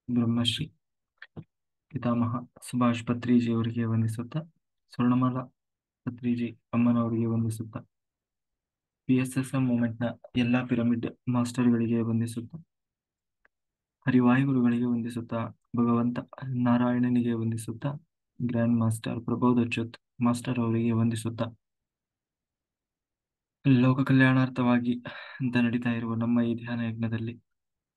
ಬ್ರಹ್ಮಶ್ರೀ ಪಿತಾಮಹ ಸುಭಾಷ್ ಪತ್ರಿಜಿ ಅವರಿಗೆ ವಂದಿಸುತ್ತಾ, ಸ್ವರ್ಣಮಾಲಾ ಪತ್ರಿಜಿ ಅಮ್ಮನವರಿಗೆ ವಂದಿಸುತ್ತಾ, PSSM ಮೂವ್ಮೆಂಟ್ನ ಎಲ್ಲಾ ಪಿರಮಿಡ್ ಮಾಸ್ಟರ್ಗಳಿಗೆ ವಂದಿಸುತ್ತಾ, ಹರಿವಾಯುಗುರುಗಳಿಗೆ ವಂದಿಸುತ್ತಾ, ಭಗವಂತ ನಾರಾಯಣನಿಗೆ ವಂದಿಸುತ್ತಾ, ಗ್ರ್ಯಾಂಡ್ ಮಾಸ್ಟರ್ ಪ್ರಬೋಧ ಅಚ್ಯುತ್ ಮಾಸ್ಟರ್ ಅವರಿಗೆ ವಂದಿಸುತ್ತಾ, ಲೋಕ ಕಲ್ಯಾಣಾರ್ಥವಾಗಿ ಅಂತ ನಡೀತಾ ಇರುವ ನಮ್ಮ ಈ ಧ್ಯಾನ ಯಜ್ಞದಲ್ಲಿ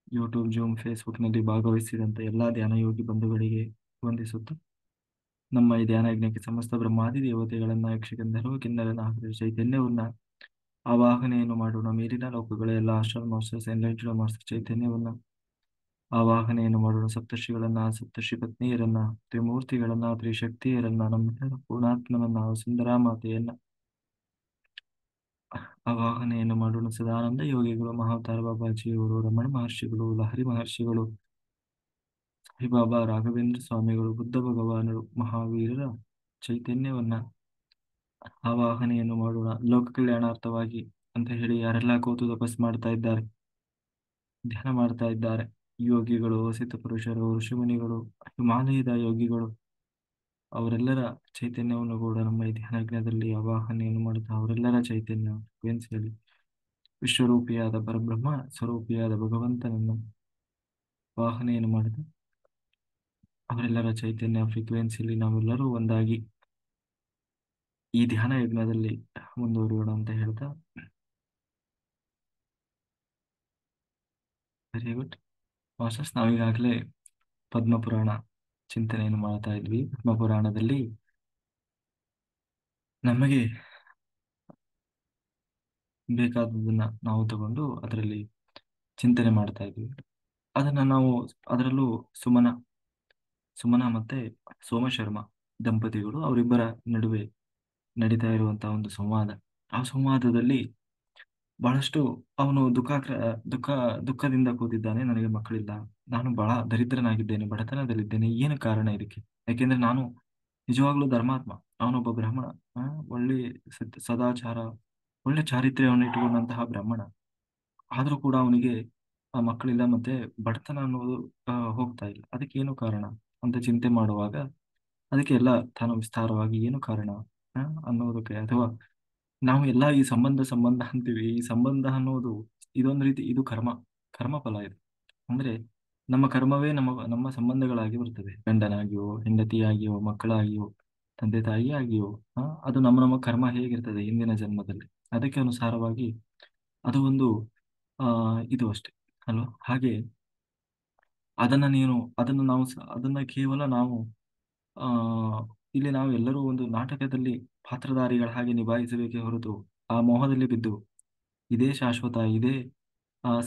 ಯೂಟ್ಯೂಬ್, ಜೂಮ್, ಫೇಸ್ಬುಕ್ನಲ್ಲಿ ಭಾಗವಹಿಸಿದಂತ ಎಲ್ಲಾ ಧ್ಯಾನ ಯೋಗಿ ಬಂಧುಗಳಿಗೆ ವಂದಿಸುತ್ತಾ, ನಮ್ಮ ಈ ಧ್ಯಾನ ಯಜ್ಞಕ್ಕೆ ಸಮಸ್ತ ಬ್ರಹ್ಮಾದಿ ದೇವತೆಗಳನ್ನ, ಯಕ್ಷಗಂಧರ್ವ ಕಿನ್ನರ ನಾಗರ ಚೈತನ್ಯವನ್ನ ಆವಾಹನೆಯನ್ನು ಮಾಡೋಣ. ಮೇಲಿನ ಲೋಕಗಳ ಎಲ್ಲ ಆಸ್ಟ್ರಲ್ ಮಾಸ್ಟರ್ಸ್, ಎನ್ಲೈಟೆಡ್ ಮಾಸ್ಟರ್ ಚೈತನ್ಯವನ್ನ ಆವಾಹನೆಯನ್ನು ಮಾಡೋಣ. ಸಪ್ತರ್ಷಿಗಳನ್ನ, ಸಪ್ತರ್ಷಿ ಪತ್ನಿಯರನ್ನ, ತ್ರಿಮೂರ್ತಿಗಳನ್ನ, ತ್ರಿಶಕ್ತಿಯರನ್ನ, ನಮ್ಮ ಪೂರ್ಣಾತ್ಮನನ್ನ, ಸುಂದರ ಮಾತೆಯನ್ನ ಆವಾಹನೆಯನ್ನು ಮಾಡೋಣ. ಸದಾನಂದ ಯೋಗಿಗಳು, ಮಹಾವತಾರ ಬಾಬಾಜಿಯವರು, ರಮಣ ಮಹರ್ಷಿಗಳು, ಲಹರಿ ಮಹರ್ಷಿಗಳು, ಸಾಯಿಬಾಬಾ, ರಾಘವೇಂದ್ರ ಸ್ವಾಮಿಗಳು, ಬುದ್ಧ ಭಗವಾನರು, ಮಹಾವೀರರ ಚೈತನ್ಯವನ್ನ ಆವಾಹನೆಯನ್ನು ಮಾಡೋಣ. ಲೋಕ ಕಲ್ಯಾಣಾರ್ಥವಾಗಿ ಅಂತ ಹೇಳಿ ಯಾರೆಲ್ಲ ಕೂತು ತಪಸ್ ಮಾಡ್ತಾ ಇದ್ದಾರೆ, ಧ್ಯಾನ ಮಾಡ್ತಾ ಇದ್ದಾರೆ, ಯೋಗಿಗಳು, ಸಿದ್ಧ ಪುರುಷರು, ಋಷಿಮುನಿಗಳು, ಹಿಮಾಲಯದ ಯೋಗಿಗಳು, ಅವರೆಲ್ಲರ ಚೈತನ್ಯವನ್ನು ಕೂಡ ನಮ್ಮ ಈ ಧ್ಯಾನಜ್ಞದಲ್ಲಿ ಆವಾಹನೆಯನ್ನು ಮಾಡುತ್ತಾ ಅವರೆಲ್ಲರ ಚೈತನ್ಯ ಫ್ರೀಕ್ವೆನ್ಸಿಯಲ್ಲಿ ವಿಶ್ವರೂಪಿಯಾದ ಪರಬ್ರಹ್ಮ ಸ್ವರೂಪಿಯಾದ ಭಗವಂತನನ್ನು ವಾಹನೆಯನ್ನು ಮಾಡುತ್ತಾ ಅವರೆಲ್ಲರ ಚೈತನ್ಯ ಫ್ರೀಕ್ವೆನ್ಸಿಯಲ್ಲಿ ನಾವೆಲ್ಲರೂ ಒಂದಾಗಿ ಈ ಧ್ಯಾನ ಯಜ್ಞದಲ್ಲಿ ಮುಂದುವರಿಯೋಣ ಅಂತ ಹೇಳ್ತಾ, ವೆರಿ ಗುಡ್ ಮಾಸ್ಟರ್ಸ್. ನಾವೀಗಾಗಲೇ ಪದ್ಮಪುರಾಣ ಚಿಂತನೆಯನ್ನು ಮಾಡ್ತಾ ಇದ್ವಿ. ಪದ್ಮಪುರಾಣದಲ್ಲಿ ನಮಗೆ ಬೇಕಾದದನ್ನ ನಾವು ತಗೊಂಡು ಅದರಲ್ಲಿ ಚಿಂತನೆ ಮಾಡ್ತಾ ಇದ್ವಿ. ಅದನ್ನ ನಾವು ಅದರಲ್ಲೂ ಸುಮನ ಮತ್ತೆ ಸೋಮಶರ್ಮ ದಂಪತಿಗಳು ಅವರಿಬ್ಬರ ನಡುವೆ ನಡೀತಾ ಇರುವಂತಹ ಒಂದು ಸಂವಾದ. ಆ ಸಂವಾದದಲ್ಲಿ ಬಹಳಷ್ಟು ಅವನು ದುಃಖ ದುಃಖದಿಂದ ಕೂತಿದ್ದಾನೆ. ನನಗೆ ಮಕ್ಕಳಿಲ್ಲ, ನಾನು ಬಹಳ ದರಿದ್ರನಾಗಿದ್ದೇನೆ, ಬಡತನದಲ್ಲಿದ್ದೇನೆ, ಏನು ಕಾರಣ ಇದಕ್ಕೆ? ಯಾಕೆಂದ್ರೆ ನಾನು ನಿಜವಾಗ್ಲೂ ಧರ್ಮಾತ್ಮ, ಅವನೊಬ್ಬ ಬ್ರಾಹ್ಮಣ, ಆ, ಒಳ್ಳೆ ಸದಾಚಾರ, ಒಳ್ಳೆ ಚಾರಿತ್ರ್ಯವನ್ನು ಇಟ್ಟುಕೊಂಡಂತಹ ಬ್ರಾಹ್ಮಣ. ಆದ್ರೂ ಕೂಡ ಅವನಿಗೆ ಆ ಮಕ್ಕಳಿಲ್ಲ, ಮತ್ತೆ ಬಡತನ ಅನ್ನೋದು ಹೋಗ್ತಾ ಇಲ್ಲ. ಅದಕ್ಕೆ ಏನು ಕಾರಣ ಅಂತ ಚಿಂತೆ ಮಾಡುವಾಗ ಅದಕ್ಕೆ ಎಲ್ಲ ತಾನು ವಿಸ್ತಾರವಾಗಿ ಏನು ಕಾರಣ ಆ, ಅನ್ನೋದಕ್ಕೆ, ಅಥವಾ ನಾವು ಎಲ್ಲ ಈ ಸಂಬಂಧ ಅಂತೀವಿ. ಈ ಸಂಬಂಧ ಅನ್ನೋದು ಇದೊಂದು ರೀತಿ, ಇದು ಕರ್ಮ ಫಲ ಇದು. ಅಂದ್ರೆ ನಮ್ಮ ಕರ್ಮವೇ ನಮ್ಮ ಸಂಬಂಧಗಳಾಗಿ ಬರ್ತದೆ. ಗಂಡನಾಗಿಯೋ, ಹೆಂಡತಿಯಾಗಿಯೋ, ಮಕ್ಕಳಾಗಿಯೋ, ತಂದೆ ತಾಯಿಯಾಗಿಯೋ, ಅದು ನಮ್ಮ ಕರ್ಮ ಹೇಗಿರ್ತದೆ ಹಿಂದಿನ ಜನ್ಮದಲ್ಲಿ, ಅದಕ್ಕೆ ಅನುಸಾರವಾಗಿ ಅದು ಒಂದು ಇದು ಅಷ್ಟೇ ಅಲ್ವಾ? ಹಾಗೆ ಅದನ್ನು ನಾವು ಅದನ್ನ ಕೇವಲ ನಾವು ಆ ಇಲ್ಲಿ ನಾವು ಎಲ್ಲರೂ ಒಂದು ನಾಟಕದಲ್ಲಿ ಪಾತ್ರಧಾರಿಗಳ ಹಾಗೆ ನಿಭಾಯಿಸಬೇಕೇ ಹೊರತು ಆ ಮೋಹದಲ್ಲಿ ಬಿದ್ದು ಇದೇ ಶಾಶ್ವತ, ಇದೇ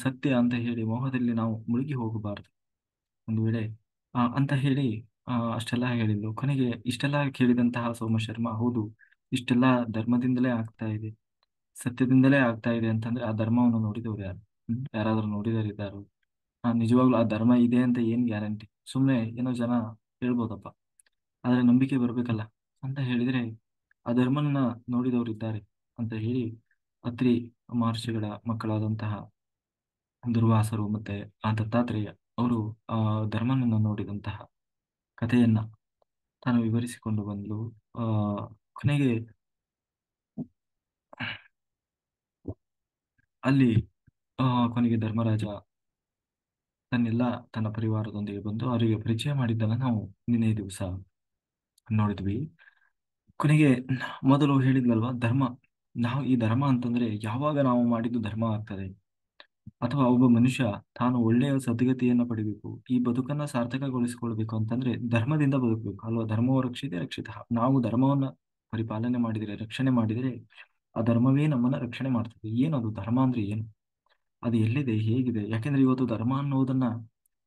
ಸತ್ಯ ಅಂತ ಹೇಳಿ ಮೋಹದಲ್ಲಿ ನಾವು ಮುಳುಗಿ ಹೋಗಬಾರದು. ಒಂದು ವೇಳೆ ಅಂತ ಹೇಳಿ ಅಷ್ಟೆಲ್ಲ ಹೇಳಿದ್ಲು. ಕೊನೆಗೆ ಇಷ್ಟೆಲ್ಲ ಕೇಳಿದಂತಹ ಸೋಮಶರ್ಮ, ಹೌದು ಇಷ್ಟೆಲ್ಲ ಧರ್ಮದಿಂದಲೇ ಆಗ್ತಾ ಇದೆ, ಸತ್ಯದಿಂದಲೇ ಆಗ್ತಾ ಇದೆ ಅಂತಂದ್ರೆ ಆ ಧರ್ಮವನ್ನು ನೋಡಿದವರು ಯಾರು? ಯಾರಾದ್ರೂ ನೋಡಿದವರಿದ್ದಾರೋ? ನಿಜವಾಗ್ಲೂ ಆ ಧರ್ಮ ಇದೆ ಅಂತ ಏನ್ ಗ್ಯಾರಂಟಿ? ಸುಮ್ಮನೆ ಏನೋ ಜನ ಹೇಳ್ಬೋದಪ್ಪ, ಆದ್ರೆ ನಂಬಿಕೆ ಬರ್ಬೇಕಲ್ಲ ಅಂತ ಹೇಳಿದ್ರೆ ಆ ಧರ್ಮನ ನೋಡಿದವರು ಇದ್ದಾರೆ ಅಂತ ಹೇಳಿ ಅತ್ರಿ ಮಹರ್ಷಿಗಳ ಮಕ್ಕಳಾದಂತಹ ದುರ್ವಾಸರು ಮತ್ತೆ ಆ ದತ್ತಾತ್ರೇಯ ಅವರು ಆ ಧರ್ಮನನ್ನು ನೋಡಿದಂತಹ ಕಥೆಯನ್ನ ತಾನು ವಿವರಿಸಿಕೊಂಡು ಬಂದ್ಲು. ಆ ಕೊನೆಗೆ ಅಲ್ಲಿ ಕೊನೆಗೆ ಧರ್ಮರಾಜ ತನ್ನ ಪರಿವಾರದೊಂದಿಗೆ ಬಂದು ಅವರಿಗೆ ಪರಿಚಯ ಮಾಡಿದ್ದನ್ನ ನಾವು ನಿನ್ನೆ ದಿವಸ ನೋಡಿದ್ವಿ. ಕೊನೆಗೆ ಮೊದಲು ಹೇಳಿದ್ವಲ್ವಾ, ನಾವು ಈ ಧರ್ಮ ಅಂತಂದ್ರೆ ಯಾವಾಗ ನಾವು ಮಾಡಿದ್ದು ಧರ್ಮ ಆಗ್ತದೆ, ಅಥವಾ ಒಬ್ಬ ಮನುಷ್ಯ ತಾನು ಒಳ್ಳೆಯ ಸದ್ಗತಿಯನ್ನ ಪಡಿಬೇಕು, ಈ ಬದುಕನ್ನ ಸಾರ್ಥಕಗೊಳಿಸಿಕೊಳ್ಬೇಕು ಅಂತಂದ್ರೆ ಧರ್ಮದಿಂದ ಬದುಕಬೇಕು ಅಲ್ವಾ? ಧರ್ಮೋ ರಕ್ಷಿತೆ ರಕ್ಷಿತ. ನಾವು ಧರ್ಮವನ್ನ ಪರಿಪಾಲನೆ ಮಾಡಿದರೆ, ರಕ್ಷಣೆ ಮಾಡಿದರೆ ಆ ಧರ್ಮವೇ ನಮ್ಮನ್ನ ರಕ್ಷಣೆ ಮಾಡ್ತದೆ. ಏನದು ಧರ್ಮ ಅಂದ್ರೆ ಏನು? ಅದು ಎಲ್ಲಿದೆ, ಹೇಗಿದೆ? ಯಾಕೆಂದ್ರೆ ಇವತ್ತು ಧರ್ಮ ಅನ್ನೋದನ್ನ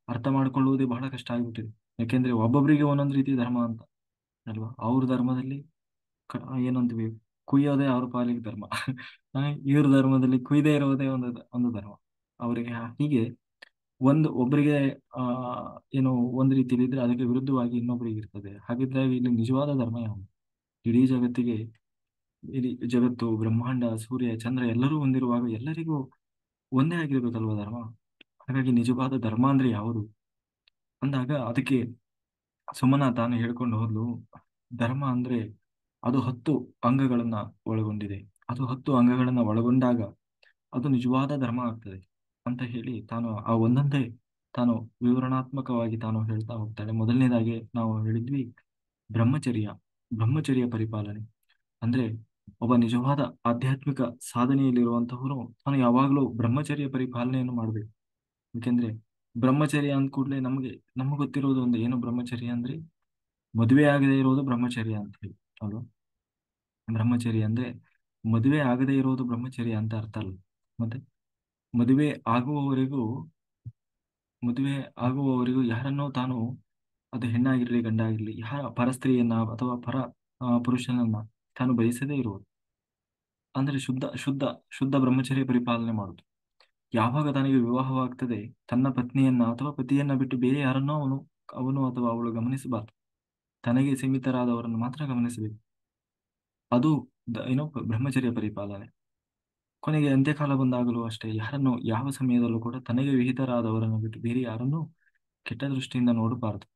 ಅರ್ಥ ಮಾಡ್ಕೊಳ್ಳುವುದೇ ಬಹಳ ಕಷ್ಟ ಆಗ್ಬಿಟ್ಟಿದೆ. ಯಾಕೆಂದ್ರೆ ಒಬ್ಬೊಬ್ಬರಿಗೆ ಒಂದೊಂದು ರೀತಿ ಧರ್ಮ ಅಂತ ಅಲ್ವಾ? ಅವ್ರ ಧರ್ಮದಲ್ಲಿ ಏನಂತೀವಿ, ಕುಯ್ಯೋದೇ ಅವ್ರ ಪಾಲಿಗೆ ಧರ್ಮ. ಇವ್ರ ಧರ್ಮದಲ್ಲಿ ಕುಯ್ದೇ ಇರೋದೇ ಒಂದು ಧರ್ಮ ಅವರಿಗೆ. ಹೀಗೆ ಒಬ್ಬರಿಗೆ ಆ ಏನು ಒಂದು ರೀತಿಯಲ್ಲಿ ಇದ್ರೆ ಅದಕ್ಕೆ ವಿರುದ್ಧವಾಗಿ ಇನ್ನೊಬ್ಬರಿಗೆ ಇರ್ತದೆ. ಹಾಗಿದ್ರೆ ಇಲ್ಲಿ ನಿಜವಾದ ಧರ್ಮ ಯಾವುದು? ಇಡೀ ಜಗತ್ತಿಗೆ, ಇಡೀ ಜಗತ್ತು, ಬ್ರಹ್ಮಾಂಡ, ಸೂರ್ಯ, ಚಂದ್ರ ಎಲ್ಲರೂ ಹೊಂದಿರುವಾಗ ಎಲ್ಲರಿಗೂ ಒಂದೇ ಆಗಿರ್ಬೇಕಲ್ವಾ ಧರ್ಮ? ಹಾಗಾಗಿ ನಿಜವಾದ ಧರ್ಮ ಅಂದ್ರೆ ಯಾವುದು? ಅಂದಾಗ ಅದಕ್ಕೆ ಸುಮನ ತಾನು ಹೇಳ್ಕೊಂಡು ಹೋದ್ಲು, ಧರ್ಮ ಅಂದ್ರೆ ಅದು 10 ಅಂಗಗಳನ್ನ ಒಳಗೊಂಡಿದೆ. ಅದು 10 ಅಂಗಗಳನ್ನ ಒಳಗೊಂಡಾಗ ಅದು ನಿಜವಾದ ಧರ್ಮ ಆಗ್ತದೆ ಅಂತ ಹೇಳಿ ತಾನು ಆ ಒಂದೊಂದೇ ತಾನು ವಿವರಣಾತ್ಮಕವಾಗಿ ತಾನು ಹೇಳ್ತಾ ಹೋಗ್ತಾಳೆ. ಮೊದಲನೇದಾಗಿ ನಾವು ಹೇಳಿದ್ವಿ ಬ್ರಹ್ಮಚರ್ಯ. ಬ್ರಹ್ಮಚರ್ಯ ಪರಿಪಾಲನೆ ಅಂದ್ರೆ ಒಬ್ಬ ನಿಜವಾದ ಆಧ್ಯಾತ್ಮಿಕ ಸಾಧನೆಯಲ್ಲಿರುವಂತಹವರು ತಾನು ಯಾವಾಗಲೂ ಬ್ರಹ್ಮಚರ್ಯ ಪರಿಪಾಲನೆಯನ್ನು ಮಾಡಬೇಕು. ಯಾಕೆಂದ್ರೆ ಬ್ರಹ್ಮಚರ್ಯ ಅಂದ ಕೂಡಲೇ ನಮಗೆ ಗೊತ್ತಿರೋದು ಒಂದು ಏನು ಬ್ರಹ್ಮಚರ್ಯ ಅಂದ್ರೆ ಮದುವೆ ಆಗದೆ ಇರೋದು ಬ್ರಹ್ಮಚರ್ಯ ಅಂತ ಹೇಳಿ ಅಲ್ವಾ. ಬ್ರಹ್ಮಚರ್ಯ ಅಂದ್ರೆ ಮದುವೆ ಆಗದೆ ಇರೋದು ಬ್ರಹ್ಮಚರ್ಯ ಅಂತ ಅರ್ಥ ಅಲ್ಲ. ಮತ್ತೆ ಮದುವೆ ಆಗುವವರೆಗೂ ಮದುವೆ ಆಗುವವರೆಗೂ ಯಾರನ್ನೋ ತಾನು, ಅದು ಹೆಣ್ಣಾಗಿರ್ಲಿ ಗಂಡಾಗಿರ್ಲಿ, ಯಾರ ಪರಸ್ತ್ರೀಯನ್ನ ಅಥವಾ ಪುರುಷನನ್ನ ತಾನು ಬಯಸದೇ ಇರುವುದು ಅಂದ್ರೆ ಶುದ್ಧ ಬ್ರಹ್ಮಚರ್ಯ ಪರಿಪಾಲನೆ ಮಾಡುದು. ಯಾವಾಗ ತನಗೆ ವಿವಾಹವಾಗ್ತದೆ ತನ್ನ ಪತ್ನಿಯನ್ನ ಅಥವಾ ಪತಿಯನ್ನ ಬಿಟ್ಟು ಬೇರೆ ಯಾರನ್ನೋ ಅವನು ಅಥವಾ ಅವಳು ಗಮನಿಸಬಾರದು. ತನಗೆ ಸೀಮಿತರಾದವರನ್ನು ಮಾತ್ರ ಗಮನಿಸಬೇಕು. ಅದು ಏನೋ ಬ್ರಹ್ಮಚರ್ಯ ಪರಿಪಾಲನೆ. ಕೊನೆಗೆ ಅಂತ್ಯಕಾಲ ಬಂದಾಗಲೂ ಅಷ್ಟೇ ಯಾರನ್ನು ಯಾವ ಸಮಯದಲ್ಲೂ ಕೂಡ ತನಗೆ ವಿಹಿತರಾದವರನ್ನು ಬಿಟ್ಟು ಬೇರೆ ಯಾರನ್ನೂ ಕೆಟ್ಟ ದೃಷ್ಟಿಯಿಂದ ನೋಡಬಾರದು.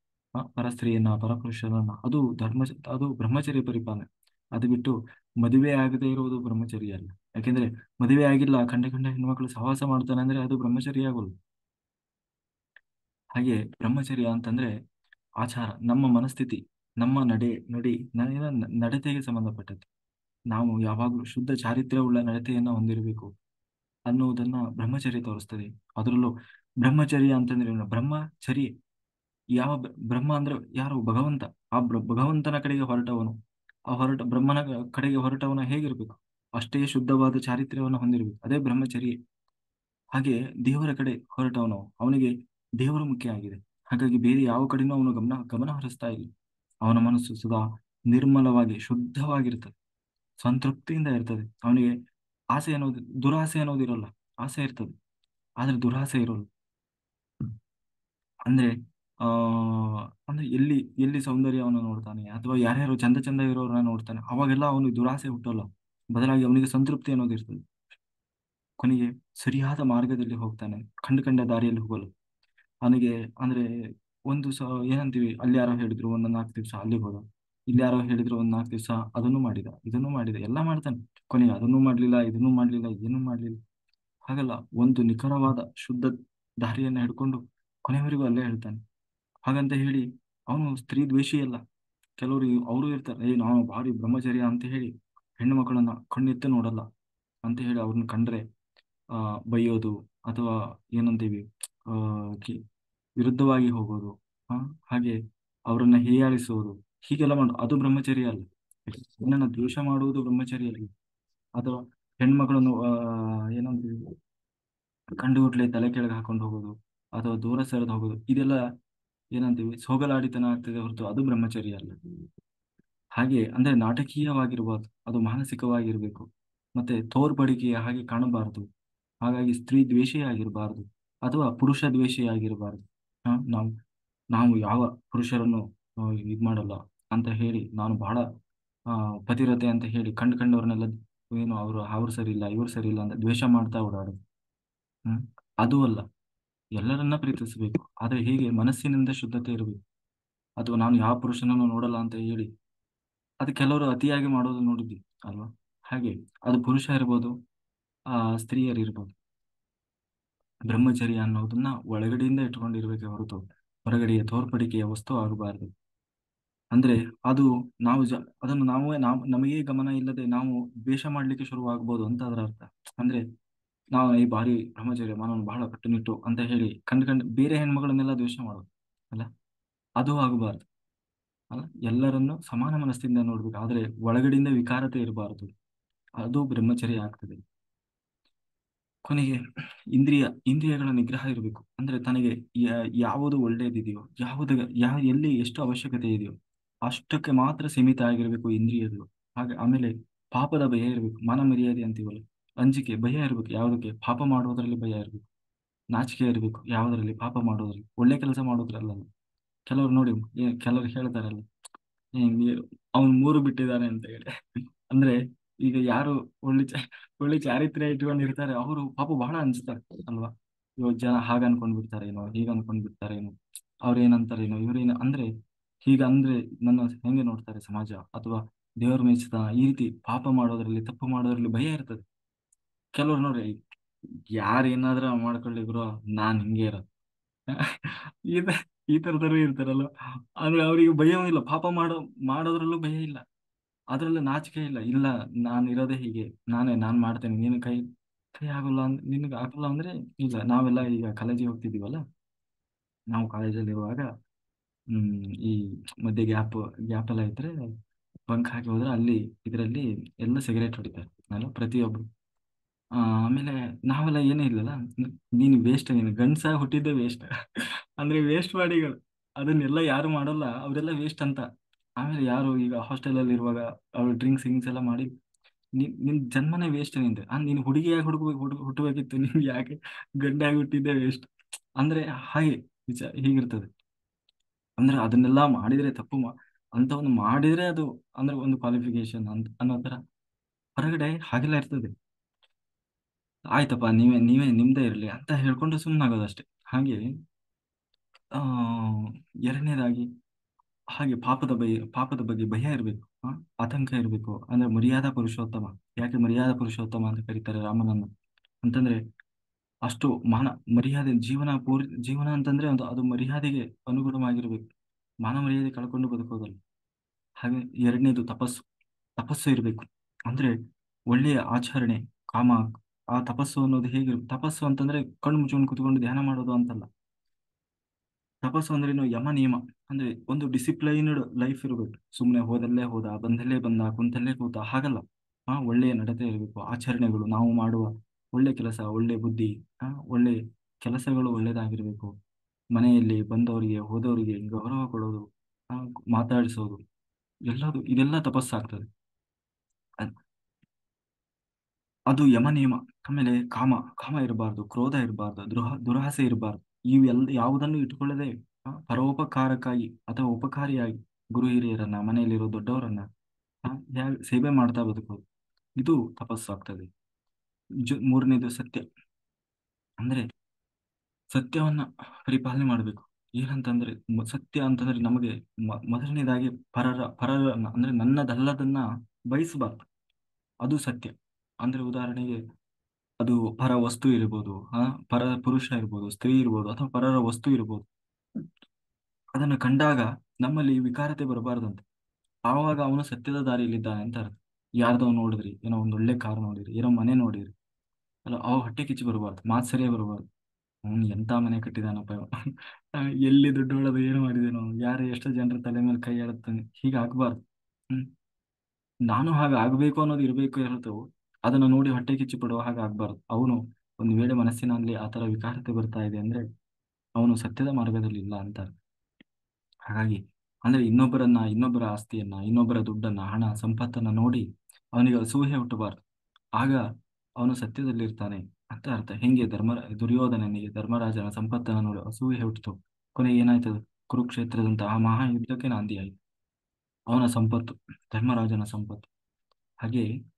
ಪರಸ್ತ್ರೀಯನ್ನ ಪರಪುರುಷರನ್ನ ಅದು ಬ್ರಹ್ಮಚರ್ಯ ಪರಿಪಾಲನೆ. ಅದು ಬಿಟ್ಟು ಮದುವೆ ಆಗದೆ ಇರುವುದು ಬ್ರಹ್ಮಚರ್ಯ ಅಲ್ಲ. ಯಾಕೆಂದ್ರೆ ಮದುವೆ ಆಗಿಲ್ಲ ಕಂಡ ಕಂಡ ಹೆಣ್ಮಕ್ಳು ಸಹವಾಸ ಮಾಡ್ತಾನೆ ಅಂದ್ರೆ ಅದು ಬ್ರಹ್ಮಚರ್ಯ ಆಗೋಲ್ಲ. ಹಾಗೆ ಬ್ರಹ್ಮಚರ್ಯ ಅಂತಂದ್ರೆ ಆಚಾರ, ನಮ್ಮ ಮನಸ್ಥಿತಿ, ನಮ್ಮ ನಡತೆಗೆ ಸಂಬಂಧಪಟ್ಟದ್ದು. ನಾವು ಯಾವಾಗಲೂ ಶುದ್ಧ ಚಾರಿತ್ರ್ಯವುಳ್ಳ ನಡತೆಯನ್ನ ಹೊಂದಿರಬೇಕು ಅನ್ನುವುದನ್ನ ಬ್ರಹ್ಮಚರ್ಯ ತೋರಿಸ್ತದೆ. ಅದರಲ್ಲೂ ಬ್ರಹ್ಮಚರ್ಯ ಅಂತಂದ್ರೆ ಏನು? ಬ್ರಹ್ಮಚರ್ಯ ಬ್ರಹ್ಮ ಅಂದ್ರೆ ಯಾರು? ಭಗವಂತ. ಭಗವಂತನ ಕಡೆಗೆ ಹೊರಟವನು, ಬ್ರಹ್ಮನ ಕಡೆಗೆ ಹೊರಟವನ ಹೇಗಿರ್ಬೇಕು? ಅಷ್ಟೇ ಶುದ್ಧವಾದ ಚಾರಿತ್ರ್ಯವನ್ನು ಹೊಂದಿರಬೇಕು. ಅದೇ ಬ್ರಹ್ಮಚರ್ಯ. ಹಾಗೆ ದೇವರ ಕಡೆ ಹೊರಟವನು, ಅವನಿಗೆ ದೇವರು ಮುಖ್ಯ ಆಗಿದೆ. ಹಾಗಾಗಿ ಬೇರೆ ಯಾವ ಕಡೆನೂ ಅವನು ಗಮನ ಹರಿಸ್ತಾ ಇಲ್ಲ. ಅವನ ಮನಸ್ಸು ಸದಾ ನಿರ್ಮಲವಾಗಿ ಶುದ್ಧವಾಗಿರ್ತದೆ, ಸಂತೃಪ್ತಿಯಿಂದ ಇರ್ತದೆ. ಅವನಿಗೆ ದುರಾಸೆ ಅನ್ನೋದು ಇರಲ್ಲ. ಆಸೆ ಇರ್ತದೆ ಆದ್ರೆ ದುರಾಸೆ ಇರೋಲ್ಲ. ಅಂದ್ರೆ ಆ ಅಂದ್ರೆ ಎಲ್ಲಿ ಎಲ್ಲಿ ಸೌಂದರ್ಯವನ್ನು ನೋಡ್ತಾನೆ ಅಥವಾ ಯಾರ್ಯಾರು ಚಂದ ಚಂದ ಇರೋರನ್ನ ನೋಡ್ತಾನೆ, ಅವಾಗೆಲ್ಲ ಅವನಿಗೆ ದುರಾಸೆ ಹುಟ್ಟಲ್ಲ. ಬದಲಾಗಿ ಅವನಿಗೆ ಸಂತೃಪ್ತಿ ಅನ್ನೋದು ಇರ್ತದೆ. ಕೊನೆಗೆ ಸರಿಯಾದ ಮಾರ್ಗದಲ್ಲಿ ಹೋಗ್ತಾನೆ, ಕಂಡ ದಾರಿಯಲ್ಲಿ ಹೋಗಲ್ಲ. ಅವನಿಗೆ ಅಂದ್ರೆ ಏನಂತೀವಿ, ಅಲ್ಲಿ ಯಾರೋ ಹೇಳಿದ್ರು ಒಂದು 4 ದಿವಸ ಅಲ್ಲಿಗೆ ಹೋದ, ಇಲ್ಲಿ ಯಾರೋ ಹೇಳಿದ್ರು ಒಂದು 4 ದಿವಸ ಅದನ್ನು ಮಾಡಿದ ಇದನ್ನು ಮಾಡಿದ, ಎಲ್ಲ ಮಾಡ್ತಾನೆ. ಕೊನೆಗೆ ಅದನ್ನೂ ಮಾಡ್ಲಿಲ್ಲ ಇದನ್ನೂ ಮಾಡ್ಲಿಲ್ಲ ಏನೂ ಮಾಡ್ಲಿಲ್ಲ. ಹಾಗಲ್ಲ, ಒಂದು ನಿಖರವಾದ ಶುದ್ಧ ದಾರಿಯನ್ನ ಹಿಡ್ಕೊಂಡು ಕೊನೆಯವರೆಗೂ ಅಲ್ಲೇ ಹೇಳ್ತಾನೆ. ಹಾಗಂತ ಹೇಳಿ ಅವನು ಸ್ತ್ರೀ ದ್ವೇಷಿ ಅಲ್ಲ. ಕೆಲವರು ಅವರು ಇರ್ತಾರೆ, ನಾನು ಭಾರಿ ಬ್ರಹ್ಮಚರ್ಯ ಅಂತ ಹೇಳಿ ಹೆಣ್ಣು ಮಕ್ಕಳನ್ನ ಕಣ್ಣೆತ್ತು ನೋಡಲ್ಲ ಅಂತ ಹೇಳಿ ಅವ್ರನ್ನ ಕಂಡ್ರೆ ಬೈಯೋದು ಅಥವಾ ಏನಂತೀವಿ ಆ ವಿರುದ್ಧವಾಗಿ ಹೋಗೋದು, ಆ ಹಾಗೆ ಅವರನ್ನ ಹೀಯಾಳಿಸುವುದು, ಹೀಗೆಲ್ಲ ಅದು ಬ್ರಹ್ಮಚರ್ಯ ಅಲ್ಲ. ಹೆಣ್ಣನ್ನ ದ್ವೇಷ ಮಾಡುವುದು ಬ್ರಹ್ಮಚರ್ಯ ಅಲ್ಲ. ಅಥವಾ ಹೆಣ್ಮಕ್ಳನ್ನು ಏನಂತೀವಿ ಕಂಡುಗುಟ್ಲೆ ತಲೆ ಕೆಳಗೆ ಹಾಕೊಂಡು ಹೋಗೋದು ಅಥವಾ ದೂರ ಸರಿದು ಹೋಗೋದು, ಇದೆಲ್ಲ ಏನಂತೀವಿ ಸೋಗಲಾಡಿತನ ಆಗ್ತದೆ ಹೊರತು ಅದು ಬ್ರಹ್ಮಚರ್ಯ ಅಲ್ಲ. ಹಾಗೆ ಅಂದ್ರೆ ನಾಟಕೀಯವಾಗಿರ್ಬಾರ್ದು, ಅದು ಮಾನಸಿಕವಾಗಿರ್ಬೇಕು. ಮತ್ತೆ ತೋರ್ಪಡಿಕೆಯ ಹಾಗೆ ಕಾಣಬಾರದು. ಹಾಗಾಗಿ ಸ್ತ್ರೀ ದ್ವೇಷಿಯಾಗಿರಬಾರದು ಅಥವಾ ಪುರುಷ ದ್ವೇಷಿಯಾಗಿರಬಾರದು. ನಾವು ನಾವು ಯಾವ ಪುರುಷರನ್ನು ಇದ್ ಮಾಡಲ್ಲ ಅಂತ ಹೇಳಿ ನಾನು ಬಹಳ ಪತಿರತೆ ಅಂತ ಹೇಳಿ ಕಂಡವ್ರನ್ನೆಲ್ಲ ಏನು ಅವ್ರು ಸರಿ ಇಲ್ಲ ಇವ್ರು ಸರಿ ಇಲ್ಲ ಅಂತ ದ್ವೇಷ ಮಾಡ್ತಾ ಓಡಾಡೋದು. ಹ್ಮ್ ಅದು ಅಲ್ಲ. ಎಲ್ಲರನ್ನ ಪ್ರೀತಿಸಬೇಕು, ಆದ್ರೆ ಹೇಗೆ ಮನಸ್ಸಿನಿಂದ ಶುದ್ಧತೆ ಇರಬೇಕು. ಅಥವಾ ನಾನು ಯಾವ ಪುರುಷನನ್ನು ನೋಡಲ್ಲ ಅಂತ ಹೇಳಿ ಅದು ಕೆಲವರು ಅತಿಯಾಗಿ ಮಾಡೋದು ನೋಡಿದ್ವಿ ಅಲ್ವಾ. ಹಾಗೆ ಅದು ಪುರುಷ ಇರ್ಬೋದು, ಸ್ತ್ರೀಯರಿರ್ಬೋದು. ಬ್ರಹ್ಮಚರ್ಯ ಅನ್ನೋದನ್ನ ಒಳಗಡೆಯಿಂದ ಇಟ್ಕೊಂಡಿರ್ಬೇಕೆ ಹೊರತು ಹೊರಗಡೆಯ ತೋರ್ಪಡಿಕೆಯ ವಸ್ತು ಆಗಬಾರದು. ಅಂದ್ರೆ ಅದು ಅದನ್ನು ನಮಗೆ ಗಮನ ಇಲ್ಲದೆ ನಾವು ದ್ವೇಷ ಮಾಡ್ಲಿಕ್ಕೆ ಶುರುವಾಗಬಹುದು ಅಂತ ಅದರ ಅರ್ಥ. ಅಂದ್ರೆ ನಾವು ಈ ಬಾರಿ ಬ್ರಹ್ಮಚರ್ಯ ಮಾನವನು ಬಹಳ ಕಟ್ಟುನಿಟ್ಟು ಅಂತ ಹೇಳಿ ಬೇರೆ ಹೆಣ್ಮಗಳನ್ನೆಲ್ಲ ದ್ವೇಷ ಮಾಡೋದು ಅಲ್ಲ, ಅದು ಆಗಬಾರ್ದು ಅಲ್ಲ. ಎಲ್ಲರನ್ನು ಸಮಾನ ಮನಸ್ಸಿಂದ ನೋಡ್ಬೇಕು, ಆದ್ರೆ ಒಳಗಡೆಯಿಂದ ವಿಕಾರತೆ ಇರಬಾರದು. ಅದು ಬ್ರಹ್ಮಚರ್ಯ ಆಗ್ತದೆ. ಕೊನೆಗೆ ಇಂದ್ರಿಯಗಳ ನಿಗ್ರಹ ಇರಬೇಕು. ಅಂದ್ರೆ ತನಗೆ ಯಾವುದು ಒಳ್ಳೆಯದಿದೆಯೋ, ಎಲ್ಲಿ ಎಷ್ಟು ಅವಶ್ಯಕತೆ ಇದೆಯೋ ಅಷ್ಟಕ್ಕೆ ಮಾತ್ರ ಸೀಮಿತ ಆಗಿರ್ಬೇಕು ಇಂದ್ರಿಯಗಳು. ಹಾಗೆ ಆಮೇಲೆ ಪಾಪದ ಭಯ ಇರಬೇಕು. ಮಾನ ಮರ್ಯಾದೆ ಅಂತೀವಲ್ಲ, ಅಂಜಿಕೆ ಭಯ ಇರಬೇಕು. ಯಾವುದಕ್ಕೆ? ಪಾಪ ಮಾಡೋದ್ರಲ್ಲಿ ಭಯ ಇರಬೇಕು. ನಾಚಿಕೆ ಇರಬೇಕು ಯಾವುದರಲ್ಲಿ? ಪಾಪ ಮಾಡೋದ್ರಲ್ಲಿ, ಒಳ್ಳೆ ಕೆಲಸ ಮಾಡೋದ್ರಲ್ಲ. ಕೆಲವರು ನೋಡಿ, ಕೆಲವರು ಹೇಳ್ತಾರಲ್ಲ, ಅವನು 3 ಬಿಟ್ಟಿದ್ದಾನೆ ಅಂತ ಹೇಳಿ. ಅಂದ್ರೆ ಈಗ ಯಾರು ಒಳ್ಳೆ ಚಾರಿತ್ರ್ಯ ಇಟ್ಕೊಂಡಿರ್ತಾರೆ ಅವರು ಪಾಪ ಬಹಳ ಅನ್ಸ್ತಾರೆ ಅಲ್ವಾ. ಇವಾಗ ಜನ ಹಾಗ ಅನ್ಕೊಂಡ್ ಬಿಡ್ತಾರೇನೋ, ಹೀಗ ಅನ್ಕೊಂಡ್ ಬಿಡ್ತಾರೇನೋ ಅವ್ರು ಏನಂತಾರೇನೋ ಇವ್ರೇನು ಅಂದ್ರೆ, ಹೀಗಂದ್ರೆ ನನ್ನ ಹೆಂಗೆ ನೋಡ್ತಾರೆ ಸಮಾಜ, ಅಥವಾ ದೇವ್ರ ಮೆಚ್ಚಿದ ಈ ರೀತಿ ಪಾಪ ಮಾಡೋದ್ರಲ್ಲಿ ತಪ್ಪು ಮಾಡೋದ್ರಲ್ಲಿ ಭಯ ಇರ್ತದೆ. ಕೆಲವ್ರು ನೋಡ್ರಿ, ಯಾರು ಏನಾದ್ರೂ ಮಾಡ್ಕೊಳ್ಳಿ ಬ್ರೋ, ನಾನ್ ಹಿಂಗೆ ಇರೋದು. ಈ ತ- ಈ ತರದವರು ಇರ್ತಾರಲ್ಲ. ಆದ್ರೆ ಅವರಿಗೆ ಭಯವೂ ಇಲ್ಲ, ಪಾಪ ಮಾಡೋದ್ರಲ್ಲೂ ಭಯ ಇಲ್ಲ, ಅದ್ರಲ್ಲೂ ನಾಚಿಕೆ ಇಲ್ಲ. ಇಲ್ಲ, ನಾನು ಇರೋದೇ ಹೀಗೆ, ನಾನ್ ಮಾಡ್ತೇನೆ, ನೀನು ಕೈ ಕೈ ಆಗಲ್ಲ ನಿನಗೆ ಆಗಲ್ಲ ಅಂದ್ರೆ ಇಲ್ಲ. ನಾವೆಲ್ಲ ಈಗ ಕಾಲೇಜಿಗೆ ಹೋಗ್ತಿದೀವಲ್ಲ, ನಾವು ಕಾಲೇಜಲ್ಲಿ ಇರುವಾಗ ಈ ಮಧ್ಯೆ ಗ್ಯಾಪ್ ಎಲ್ಲ ಇದ್ರೆ ಬಂಕ್ ಹಾಕಿ ಹೋದ್ರೆ ಅಲ್ಲಿ ಇದರಲ್ಲಿ ಎಲ್ಲ ಸಿಗರೇಟ್ ಹೊಡಿತಾರೆ ಅಲ್ಲ ಪ್ರತಿಯೊಬ್ರು. ಆಮೇಲೆ ನಾವೆಲ್ಲ ಏನೇ ಇಲ್ಲಲ್ಲ, ನೀನು ವೇಸ್ಟ್, ನೀನು ಗಂಡ್ಸ ಹುಟ್ಟಿದ್ದೆ ವೇಸ್ಟ್. ಅಂದ್ರೆ ವೇಸ್ಟ್ ಬಾಡಿಗಳು, ಅದನ್ನೆಲ್ಲ ಯಾರು ಮಾಡಲ್ಲ, ಅವರೆಲ್ಲ ವೇಸ್ಟ್ ಅಂತ. ಆಮೇಲೆ ಯಾರು ಈಗ ಹಾಸ್ಟೆಲ್ ಅಲ್ಲಿ ಇರುವಾಗ ಅವ್ರು ಡ್ರಿಂಕ್ಸ್ ಗಿಂಕ್ಸ್ ಎಲ್ಲ ಮಾಡಿ, ನಿನ್ ಜನ್ಮನೇ ವೇಸ್ಟ್ ನಿಂದು, ನೀನು ಹುಡುಗಿಯಾಗಿ ಹುಟ್ಟಬೇಕಿತ್ತು, ನಿನ್ ಯಾಕೆ ಗಂಡಾಗಿ ಹುಟ್ಟಿದ್ದೆ ವೇಸ್ಟ್. ಅಂದ್ರೆ ಹಾಗೆ ಹೀಗಿರ್ತದೆ. ಅಂದ್ರೆ ಅದನ್ನೆಲ್ಲ ಮಾಡಿದ್ರೆ ತಪ್ಪು, ಅಂತವನ್ನು ಮಾಡಿದ್ರೆ ಅದು ಅಂದ್ರೆ ಒಂದು ಕ್ವಾಲಿಫಿಕೇಶನ್ ಅಂತ ಅನ್ನೋ ತರ ಹೊರಗಡೆ ಹಾಗೆಲ್ಲ ಇರ್ತದೆ. ಆಯ್ತಪ್ಪ, ನೀವೇ ನಿಮ್ದೇ ಇರಲಿ ಅಂತ ಹೇಳ್ಕೊಂಡು ಸುಮ್ಮನಾಗೋದಷ್ಟೇ. ಹಾಗೆ ಆ ಎರಡನೇದಾಗಿ, ಹಾಗೆ ಪಾಪದ ಬಗ್ಗೆ ಭಯ ಇರಬೇಕು, ಆತಂಕ ಇರಬೇಕು. ಅಂದ್ರೆ ಮರ್ಯಾದಾ ಪುರುಷೋತ್ತಮ, ಯಾಕೆ ಮರ್ಯಾದಾ ಪುರುಷೋತ್ತಮ ಅಂತ ಕರೀತಾರೆ ರಾಮನನ್ನು ಅಂತಂದ್ರೆ, ಅಷ್ಟು ಮರ್ಯಾದೆ, ಜೀವನ ಅಂತಂದ್ರೆ ಅದು ಮರ್ಯಾದೆಗೆ ಅನುಗುಣವಾಗಿರ್ಬೇಕು. ಮಾನ ಮರ್ಯಾದೆ ಕಳ್ಕೊಂಡು ಬದುಕೋದಲ್ಲ. ಹಾಗೆ ಎರಡನೇದು ತಪಸ್ಸು ಇರಬೇಕು. ಅಂದ್ರೆ ಒಳ್ಳೆಯ ಆಚರಣೆ, ಕಾಮ. ಆ ತಪಸ್ಸು ಅನ್ನೋದು ಹೇಗೆ, ತಪಸ್ಸು ಅಂತಂದ್ರೆ ಕಣ್ಣು ಮುಚ್ಕೊಂಡು ಕುತ್ಕೊಂಡು ಧ್ಯಾನ ಮಾಡೋದು ಅಂತಲ್ಲ. ತಪಸ್ಸು ಅಂದ್ರೆ ಯಮ ನಿಯಮ, ಅಂದ್ರೆ ಒಂದು ಡಿಸಿಪ್ಲೈನ್ಡ್ ಲೈಫ್ ಇರಬೇಕು. ಸುಮ್ಮನೆ ಹೋದಲ್ಲೇ ಹೋದ, ಬಂದಲ್ಲೇ ಬಂದ, ಕುಂತಲ್ಲೇ ಕೂತ ಹಾಗಲ್ಲ. ಒಳ್ಳೆಯ ನಡತೆ ಇರಬೇಕು, ಆಚರಣೆಗಳು, ನಾವು ಮಾಡುವ ಒಳ್ಳೆ ಕೆಲಸ, ಒಳ್ಳೆ ಬುದ್ಧಿ, ಒಳ್ಳೆ ಕೆಲಸಗಳು ಒಳ್ಳೆದಾಗಿರ್ಬೇಕು. ಮನೆಯಲ್ಲಿ ಬಂದವರಿಗೆ ಹೋದವರಿಗೆ ಗೌರವ ಕೊಡೋದು, ಆ, ಮಾತಾಡಿಸೋದು, ಇದೆಲ್ಲ ತಪಸ್ಸಾಗ್ತದೆ. ಅದ್- ಅದು ಯಮ ನಿಯಮ. ಆಮೇಲೆ ಕಾಮ ಇರಬಾರ್ದು, ಕ್ರೋಧ ಇರಬಾರ್ದು, ದುರಾಸೆ ಇರಬಾರ್ದು. ಇವೆಲ್ಲ ಯಾವುದನ್ನು ಇಟ್ಟುಕೊಳ್ಳದೆ ಪರೋಪಕಾರಕ್ಕಾಗಿ ಅಥವಾ ಉಪಕಾರಿಯಾಗಿ ಗುರು ಹಿರಿಯರನ್ನ, ಮನೆಯಲ್ಲಿರೋ ದೊಡ್ಡವರನ್ನ ಸೇವೆ ಮಾಡ್ತಾ ಬದುಕೋದು, ಇದು ತಪಸ್ಸು ಆಗ್ತದೆ. ಮೂರನೇದು ಸತ್ಯ. ಅಂದ್ರೆ ಸತ್ಯವನ್ನ ಪರಿಪಾಲನೆ ಮಾಡಬೇಕು. ಏನಂತಂದ್ರೆ ಸತ್ಯ ಅಂತಂದ್ರೆ ನಮಗೆ ಮೊದಲನೇದಾಗಿ ಪರರನ್ನ ಅಂದ್ರೆ ನನ್ನದಲ್ಲದನ್ನ ಬಯಸಬಾರ್ದು, ಅದು ಸತ್ಯ. ಅಂದ್ರೆ ಉದಾಹರಣೆಗೆ, ಅದು ಪರ ವಸ್ತು ಇರ್ಬೋದು, ಪರ ಪುರುಷ ಇರ್ಬೋದು, ಸ್ತ್ರೀ ಇರ್ಬೋದು, ಅಥವಾ ಪರರ ವಸ್ತು ಇರ್ಬೋದು. ಅದನ್ನು ಕಂಡಾಗ ನಮ್ಮಲ್ಲಿ ವಿಕಾರತೆ ಬರಬಾರ್ದಂತ. ಆವಾಗ ಅವನು ಸತ್ಯದ ದಾರಿಯಲ್ಲಿದ್ದಾನೆ ಅಂತ ಅರ್ಥ. ಯಾರ್ದೋ ನೋಡಿದ್ರಿ, ಏನೋ ಒಂದು ಒಳ್ಳೆ ಕಾರ್ ನೋಡಿದ್ರಿ, ಏನೋ ಮನೆ ನೋಡಿದ್ರಿ, ಅಲ್ಲ ಅವ ಹೊಟ್ಟೆ ಕಿಚ್ಚಿ ಬರಬಾರ್ದು, ಮಾತ್ ಸರಿಯಾಗಿ ಬರಬಾರ್ದು. ಅವ್ನು ಎಂತ ಮನೆ ಕಟ್ಟಿದಾನಪ್ಪ ಇವ. ಎಲ್ಲಿ ದುಡ್ಡು ಹೊಳೋದು, ಏನು ಮಾಡಿದೇನೋ, ಯಾರು ಎಷ್ಟೋ ಜನರ ತಲೆ ಮೇಲೆ ಕೈ ಎಳುತ್ತಾನೆ, ಹೀಗೆ ಆಗ್ಬಾರ್ದು. ಹ್ಮ್ ನಾನು ಹಾಗೆ ಆಗ್ಬೇಕು ಅನ್ನೋದು ಇರಬೇಕು ಹೊರತು, ಅದನ್ನು ನೋಡಿ ಹೊಟ್ಟೆ ಕಿಚ್ಚು ಪಡುವ ಹಾಗೆ ಆಗ್ಬಾರ್ದು. ಅವನು ಒಂದು ವೇಳೆ ಮನಸ್ಸಿನಲ್ಲಿ ಆತರ ವಿಕಾರತೆ ಬರ್ತಾ ಇದೆ ಅಂದ್ರೆ ಅವನು ಸತ್ಯದ ಮಾರ್ಗದಲ್ಲಿ ಇಲ್ಲ ಅಂತ. ಹಾಗಾಗಿ ಅಂದ್ರೆ ಇನ್ನೊಬ್ಬರ ಆಸ್ತಿಯನ್ನ, ಇನ್ನೊಬ್ಬರ ದುಡ್ಡನ್ನ, ಹಣ ಸಂಪತ್ತನ್ನ ನೋಡಿ ಅವನಿಗೆ ಅಸೂಯೆ ಹುಟ್ಟಬಾರ್ದು. ಆಗ ಅವನು ಸತ್ಯದಲ್ಲಿರ್ತಾನೆ ಅಂತ ಅರ್ಥ. ಹೆಂಗೆ ದುರ್ಯೋಧನನಿಗೆ ಧರ್ಮರಾಜನ ಸಂಪತ್ತನ್ನು ನೋಡಿ ಅಸೂಯೆ ಹುಟ್ಟಿತು, ಕೊನೆಗೆ ಏನಾಯ್ತದು, ಕುರುಕ್ಷೇತ್ರದಂತಹ ಮಹಾಯುದ್ಧಕ್ಕೆ ನಾಂದಿಯಾಯಿತು ಅವನ ಸಂಪತ್ತು, ಧರ್ಮರಾಜನ ಸಂಪತ್ತು. ಹಾಗೆ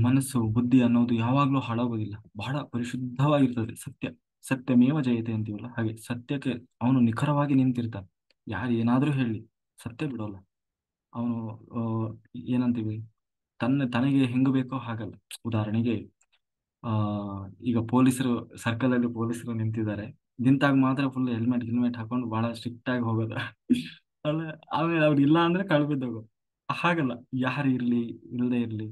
ಮನಸ್ಸು ಬುದ್ಧಿ ಅನ್ನೋದು ಯಾವಾಗ್ಲೂ ಹಾಳಾಗೋದಿಲ್ಲ, ಬಹಳ ಪರಿಶುದ್ಧವಾಗಿರ್ತದೆ. ಸತ್ಯಮೇವ ಜಯತೆ ಅಂತೀವಲ್ಲ, ಹಾಗೆ ಸತ್ಯಕ್ಕೆ ಅವನು ನಿಖರವಾಗಿ ನಿಂತಿರ್ತಾನೆ. ಯಾರು ಏನಾದ್ರೂ ಹೇಳಿ ಸತ್ಯ ಬಿಡೋಲ್ಲ ಅವನು. ಆ, ಏನಂತೀವಿ, ತನಗೆ ಹೆಂಗ್ ಬೇಕೋ ಹಾಗಲ್ಲ. ಉದಾಹರಣೆಗೆ, ಆ ಈಗ ಸರ್ಕಲ್ ಅಲ್ಲಿ ಪೊಲೀಸರು ನಿಂತಿದ್ದಾರೆ, ನಿಂತಾಗ ಮಾತ್ರ ಫುಲ್ ಹೆಲ್ಮೆಟ್ ಹಾಕೊಂಡು ಬಹಳ ಸ್ಟ್ರಿಕ್ಟ್ ಆಗಿ ಹೋಗೋದು. ಅಲ್ಲ, ಆಮೇಲೆ ಅವ್ರು ಇಲ್ಲ ಅಂದ್ರೆ ಕಳ್ಬಿದ್ದೋಗೋದು. ಹಾಗಲ್ಲ, ಯಾರು ಇರ್ಲಿ ಇಲ್ಲದೆ ಇರ್ಲಿ,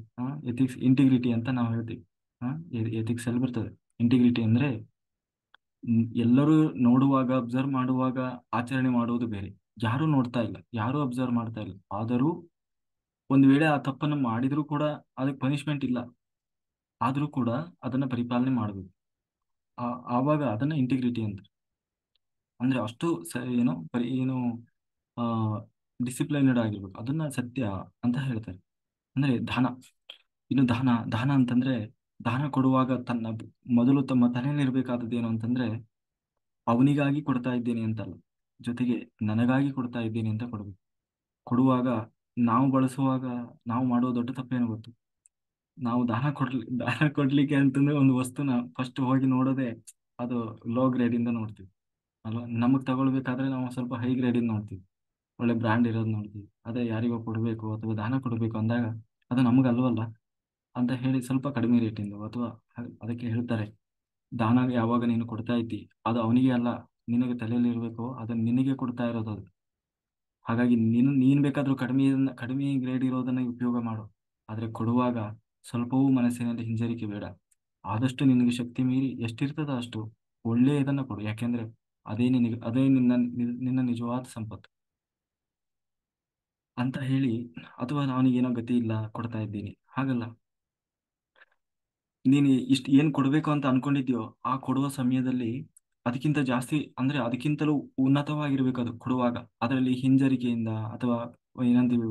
ಎಥಿಕ್ಸ್ ಇಂಟಿಗ್ರಿಟಿ ಅಂತ ನಾವು ಹೇಳ್ತೀವಿ. ಎಥಿಕ್ಸ್ ಅಲ್ಲಿ ಬರ್ತದೆ ಇಂಟಿಗ್ರಿಟಿ ಅಂದ್ರೆ, ಎಲ್ಲರೂ ನೋಡುವಾಗ, ಅಬ್ಸರ್ವ್ ಮಾಡುವಾಗ ಆಚರಣೆ ಮಾಡುವುದು ಬೇರೆ. ಯಾರು ನೋಡ್ತಾ ಇಲ್ಲ, ಯಾರು ಅಬ್ಸರ್ವ್ ಮಾಡ್ತಾ ಇಲ್ಲ, ಆದರೂ ಒಂದು ವೇಳೆ ಆ ತಪ್ಪನ್ನು ಮಾಡಿದ್ರೂ ಕೂಡ ಅದಕ್ಕೆ ಪನಿಷ್ಮೆಂಟ್ ಇಲ್ಲ, ಆದ್ರೂ ಕೂಡ ಅದನ್ನ ಪರಿಪಾಲನೆ ಮಾಡಬೇಕು. ಆವಾಗ ಅದನ್ನ ಇಂಟಿಗ್ರಿಟಿ ಅಂತ. ಅಂದ್ರೆ ಅಷ್ಟು ಏನು ಆ ಡಿಸಿಪ್ಲೈನ್ಡ್ ಆಗಿರ್ಬೇಕು, ಅದನ್ನ ಸತ್ಯ ಅಂತ ಹೇಳ್ತಾರೆ. ಅಂದ್ರೆ ದಾನ ಅಂತಂದ್ರೆ, ದಾನ ಕೊಡುವಾಗ ಮೊದಲು ತಮ್ಮ ತಲೆಯಲ್ಲಿ ಇರ್ಬೇಕಾದದ್ದು ಏನು ಅಂತಂದ್ರೆ, ಅವನಿಗಾಗಿ ಕೊಡ್ತಾ ಇದ್ದೇನೆ ಅಂತಲ್ಲ, ಜೊತೆಗೆ ನನಗಾಗಿ ಕೊಡ್ತಾ ಇದ್ದೇನೆ ಅಂತ ಕೊಡ್ಬೇಕು. ಕೊಡುವಾಗ, ನಾವು ಬಳಸುವಾಗ ನಾವು ಮಾಡೋ ದೊಡ್ಡ ತಪ್ಪೇನು ಗೊತ್ತು, ನಾವು ದಾನ ಕೊಡ್ಲಿಕ್ಕೆ ಅಂತಂದ್ರೆ ಒಂದು ವಸ್ತುನ ಫಸ್ಟ್ ಹೋಗಿ ನೋಡೋದೇ ಅದು ಲೋ ಗ್ರೇಡ್ ಇಂದ ನೋಡ್ತೀವಿ. ಅಲ್ವಾ? ನಮಗೆ ತಗೊಳ್ಬೇಕಾದ್ರೆ ನಾವು ಸ್ವಲ್ಪ ಹೈ ಗ್ರೇಡಿಂದ ನೋಡ್ತೀವಿ, ಒಳ್ಳೆ ಬ್ರ್ಯಾಂಡ್ ಇರೋದು ನೋಡ್ತೀವಿ. ಅದೇ ಯಾರಿಗೋ ಕೊಡಬೇಕು ಅಥವಾ ದಾನ ಕೊಡಬೇಕು ಅಂದಾಗ ಅದು ನಮಗೆ ಅಲ್ವಲ್ಲ ಅಂತ ಹೇಳಿ ಸ್ವಲ್ಪ ಕಡಿಮೆ ರೇಟಿಂದು ಅಥವಾ ಅದಕ್ಕೆ ಹೇಳ್ತಾರೆ, ದಾನ ಯಾವಾಗ ನೀನು ಕೊಡ್ತಾ ಇದ್ದಿ ಅದು ಅವನಿಗೆ ಅಲ್ಲ, ನಿನಗೆ ತಲೆಯಲ್ಲಿ ಇರಬೇಕು, ಅದನ್ನ ನಿನಗೆ ಕೊಡ್ತಾ ಇರೋದು ಅದು. ಹಾಗಾಗಿ ನೀನ್ ಬೇಕಾದ್ರೂ ಕಡಿಮೆ ಗ್ರೇಡ್ ಇರೋದನ್ನ ಉಪಯೋಗ ಮಾಡು, ಆದ್ರೆ ಕೊಡುವಾಗ ಸ್ವಲ್ಪವೂ ಮನಸ್ಸಿನಲ್ಲಿ ಹಿಂಜರಿಕೆ ಬೇಡ. ಆದಷ್ಟು ನಿನಗೆ ಶಕ್ತಿ ಮೀರಿ ಎಷ್ಟಿರ್ತದ ಅಷ್ಟು ಒಳ್ಳೆಯದನ್ನ ಕೊಡು, ಯಾಕೆಂದ್ರೆ ಅದೇ ನಿನ್ನ ನಿಜವಾದ ಸಂಪತ್ತು ಅಂತ ಹೇಳಿ. ಅಥವಾ ಅವನಿಗೇನೋ ಗತಿ ಇಲ್ಲ ಕೊಡ್ತಾ ಇದ್ದೀನಿ, ಹಾಗಲ್ಲ. ನೀನು ಏನ್ ಕೊಡ್ಬೇಕು ಅಂತ ಅನ್ಕೊಂಡಿದ್ಯೋ ಆ ಕೊಡುವ ಸಮಯದಲ್ಲಿ ಅದಕ್ಕಿಂತ ಜಾಸ್ತಿ, ಅಂದ್ರೆ ಅದಕ್ಕಿಂತಲೂ ಉನ್ನತವಾಗಿರ್ಬೇಕು ಅದು ಕೊಡುವಾಗ. ಅದರಲ್ಲಿ ಹಿಂಜರಿಕೆಯಿಂದ ಅಥವಾ ಏನಂತೀವಿ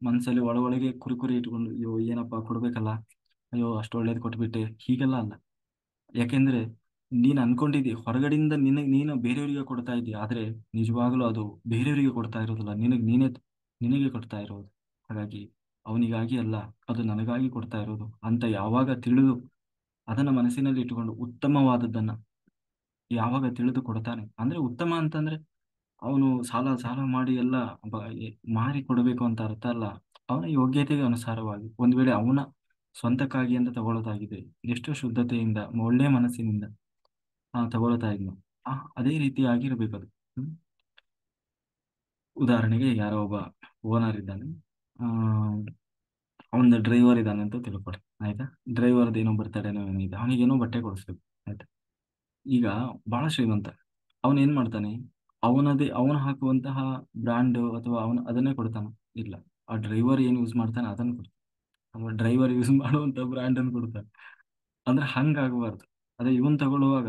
ಮನಸ್ಸಲ್ಲಿ ಒಳಗೆ ಕುರಿ ಇಟ್ಕೊಂಡು, ಅಯ್ಯೋ ಏನಪ್ಪ ಕೊಡ್ಬೇಕಲ್ಲ, ಅಯ್ಯೋ ಅಷ್ಟು ಒಳ್ಳೇದು ಕೊಟ್ಬಿಟ್ಟೆ, ಹೀಗೆಲ್ಲ ಅಲ್ಲ. ಯಾಕೆಂದ್ರೆ ನೀನ್ ಅನ್ಕೊಂಡಿದ್ದಿ ಹೊರಗಡೆಯಿಂದ ನೀನು ಬೇರೆಯವರಿಗೆ ಕೊಡ್ತಾ ಇದ್ದೀಯ, ಆದ್ರೆ ನಿಜವಾಗ್ಲೂ ಅದು ಬೇರೆಯವರಿಗೆ ಕೊಡ್ತಾ ಇರೋದಿಲ್ಲ, ನಿನಗೆ ಕೊಡ್ತಾ ಇರೋದು. ಹಾಗಾಗಿ ಅವನಿಗಾಗಿ ಅಲ್ಲ, ಅದು ನನಗಾಗಿ ಕೊಡ್ತಾ ಇರೋದು ಅಂತ ಯಾವಾಗ ತಿಳಿದು ಅದನ್ನ ಮನಸ್ಸಿನಲ್ಲಿ ಇಟ್ಟುಕೊಂಡು ಉತ್ತಮವಾದದ್ದನ್ನ ಯಾವಾಗ ತಿಳಿದು ಕೊಡ್ತಾನೆ, ಅಂದ್ರೆ ಉತ್ತಮ ಅಂತಂದ್ರೆ ಅವನು ಸಾಲ ಸಾಲ ಮಾಡಿ ಎಲ್ಲ ಮಾರಿ ಕೊಡಬೇಕು ಅಂತ ಅರ್ಥ ಅಲ್ಲ. ಅವನ ಯೋಗ್ಯತೆಗೆ ಅನುಸಾರವಾಗಿ, ಒಂದ್ ವೇಳೆ ಅವನ ಸ್ವಂತಕ್ಕಾಗಿ ಅಂತ ತಗೊಳ್ಳೋದಾಗಿದೆ, ಎಷ್ಟು ಶುದ್ಧತೆಯಿಂದ ಒಳ್ಳೆ ಮನಸ್ಸಿನಿಂದ ತಗೊಳ್ತಾ ಇದ್ನು, ಅದೇ ರೀತಿ ಆಗಿರ್ಬೇಕದು. ಹ್ಮ್. ಉದಾಹರಣೆಗೆ ಯಾರೋ ಒಬ್ಬ ಓನರ್ ಇದ್ದಾನೆ, ಆ ಅವನ ಡ್ರೈವರ್ ಇದ್ದಾನೆ ಅಂತ ತಿಳ್ಕೊಳಿ, ಆಯ್ತಾ? ಡ್ರೈವರ್ದು ಏನೋ ಬರ್ತಡೇನೋ ಏನೋ ಇದೆ, ಅವನಿಗೇನೋ ಬಟ್ಟೆ ಕೊಡಿಸ್ಬೇಕು, ಆಯ್ತಾ? ಈಗ ಬಹಳ ಶ್ರೀಮಂತ, ಅವನ್ ಏನ್ ಮಾಡ್ತಾನೆ, ಅವನು ಹಾಕುವಂತಹ ಬ್ರಾಂಡ್ ಅಥವಾ ಅವನು ಅದನ್ನೇ ಕೊಡ್ತಾನ? ಇಲ್ಲ, ಆ ಡ್ರೈವರ್ ಏನ್ ಯೂಸ್ ಮಾಡ್ತಾನೆ ಅದನ್ನ ಕೊಡ್ತಾನೆ, ಅಥವಾ ಡ್ರೈವರ್ ಯೂಸ್ ಮಾಡುವಂತ ಬ್ರಾಂಡ್ ಅನ್ನು ಕೊಡ್ತಾನೆ. ಅಂದ್ರೆ ಹಂಗಾಗಬಾರ್ದು. ಅದೇ ಇವನ್ ತಗೊಳ್ಳುವಾಗ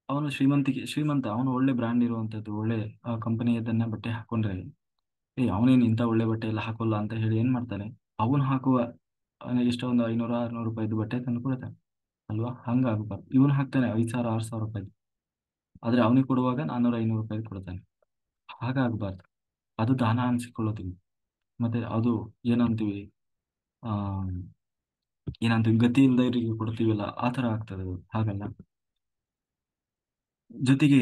ಅವನು ಶ್ರೀಮಂತ, ಅವನು ಒಳ್ಳೆ ಬ್ರಾಂಡ್ ಇರುವಂತದ್ದು ಒಳ್ಳೆ ಕಂಪನಿಯದನ್ನ ಬಟ್ಟೆ ಹಾಕೊಂಡ್ರೆ, ಅವನೇನು ಇಂಥ ಒಳ್ಳೆ ಬಟ್ಟೆ ಎಲ್ಲ ಹಾಕೋಲ್ಲ ಅಂತ ಹೇಳಿ ಏನ್ ಮಾಡ್ತಾನೆ, ಅವನು ಹಾಕುವ ಎಷ್ಟೋ ಒಂದು 500-600 ರೂಪಾಯಿದು ಬಟ್ಟೆ ತಂದು ಕೊಡ್ತಾನೆ, ಅಲ್ವಾ? ಹಂಗಾಗಬಾರ್ದು. ಇವನು ಹಾಕ್ತಾನೆ 5,000-6,000 ರೂಪಾಯಿ, ಆದ್ರೆ ಅವನಿಗೆ ಕೊಡುವಾಗ 400-500 ರೂಪಾಯಿ ಕೊಡ್ತಾನೆ. ಹಾಗಾಗಬಾರ್ದು. ಅದು ದಾನ ಅನ್ಸಿಕೊಳ್ಳುತ್ತೀವಿ, ಮತ್ತೆ ಅದು ಏನಂತೀವಿ, ಆ ಏನಂತೀವಿ, ಗತಿ ಇಲ್ದವರಿಗೆ ಕೊಡ್ತೀವಲ್ಲ, ಆ ತರ ಆಗ್ತದೆ ಅದು. ಹಾಗಲ್ಲ. ಜೊತೆಗೆ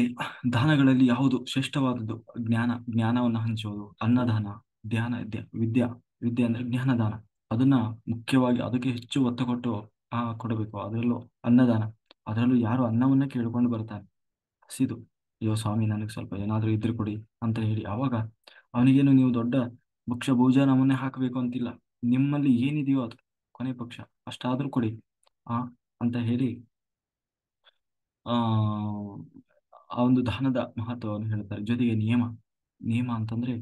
ದಾನಗಳಲ್ಲಿ ಯಾವುದು ಶ್ರೇಷ್ಠವಾದದ್ದು? ಜ್ಞಾನವನ್ನು ಹಂಚುವುದು, ಅನ್ನದಾನ, ವಿದ್ಯಾ ವಿದ್ಯೆ ಅಂದ್ರೆ ಜ್ಞಾನದಾನ. ಅದನ್ನ ಮುಖ್ಯವಾಗಿ ಅದಕ್ಕೆ ಹೆಚ್ಚು ಒತ್ತು ಕೊಟ್ಟು ಕೊಡಬೇಕು. ಅದರಲ್ಲೂ ಅನ್ನದಾನ, ಅದರಲ್ಲೂ ಯಾರು ಅನ್ನವನ್ನ ಕೇಳಿಕೊಂಡು ಬರ್ತಾನೆ ಹಸಿದು, ಅಯ್ಯೋ ಸ್ವಾಮಿ ನನಗೆ ಸ್ವಲ್ಪ ಏನಾದ್ರೂ ಇದ್ರೆ ಕೊಡಿ ಅಂತ ಹೇಳಿ, ಅವಾಗ ಅವನಿಗೇನು ನೀವು ದೊಡ್ಡ ಭಕ್ಷ್ಯ ಭೋಜನವನ್ನೇ ಹಾಕಬೇಕು ಅಂತಿಲ್ಲ, ನಿಮ್ಮಲ್ಲಿ ಏನಿದೆಯೋ ಅದು ಕೊನೆ ಪಕ್ಷ ಅಷ್ಟಾದ್ರೂ ಕೊಡಿ ಆ ಅಂತ ಹೇಳಿ ಆ ಆ ಒಂದು ದಾನದ ಮಹತ್ವವನ್ನು ಹೇಳ್ತಾರೆ. ಜೊತೆಗೆ ನಿಯಮ ಅಂತಂದ್ರೆ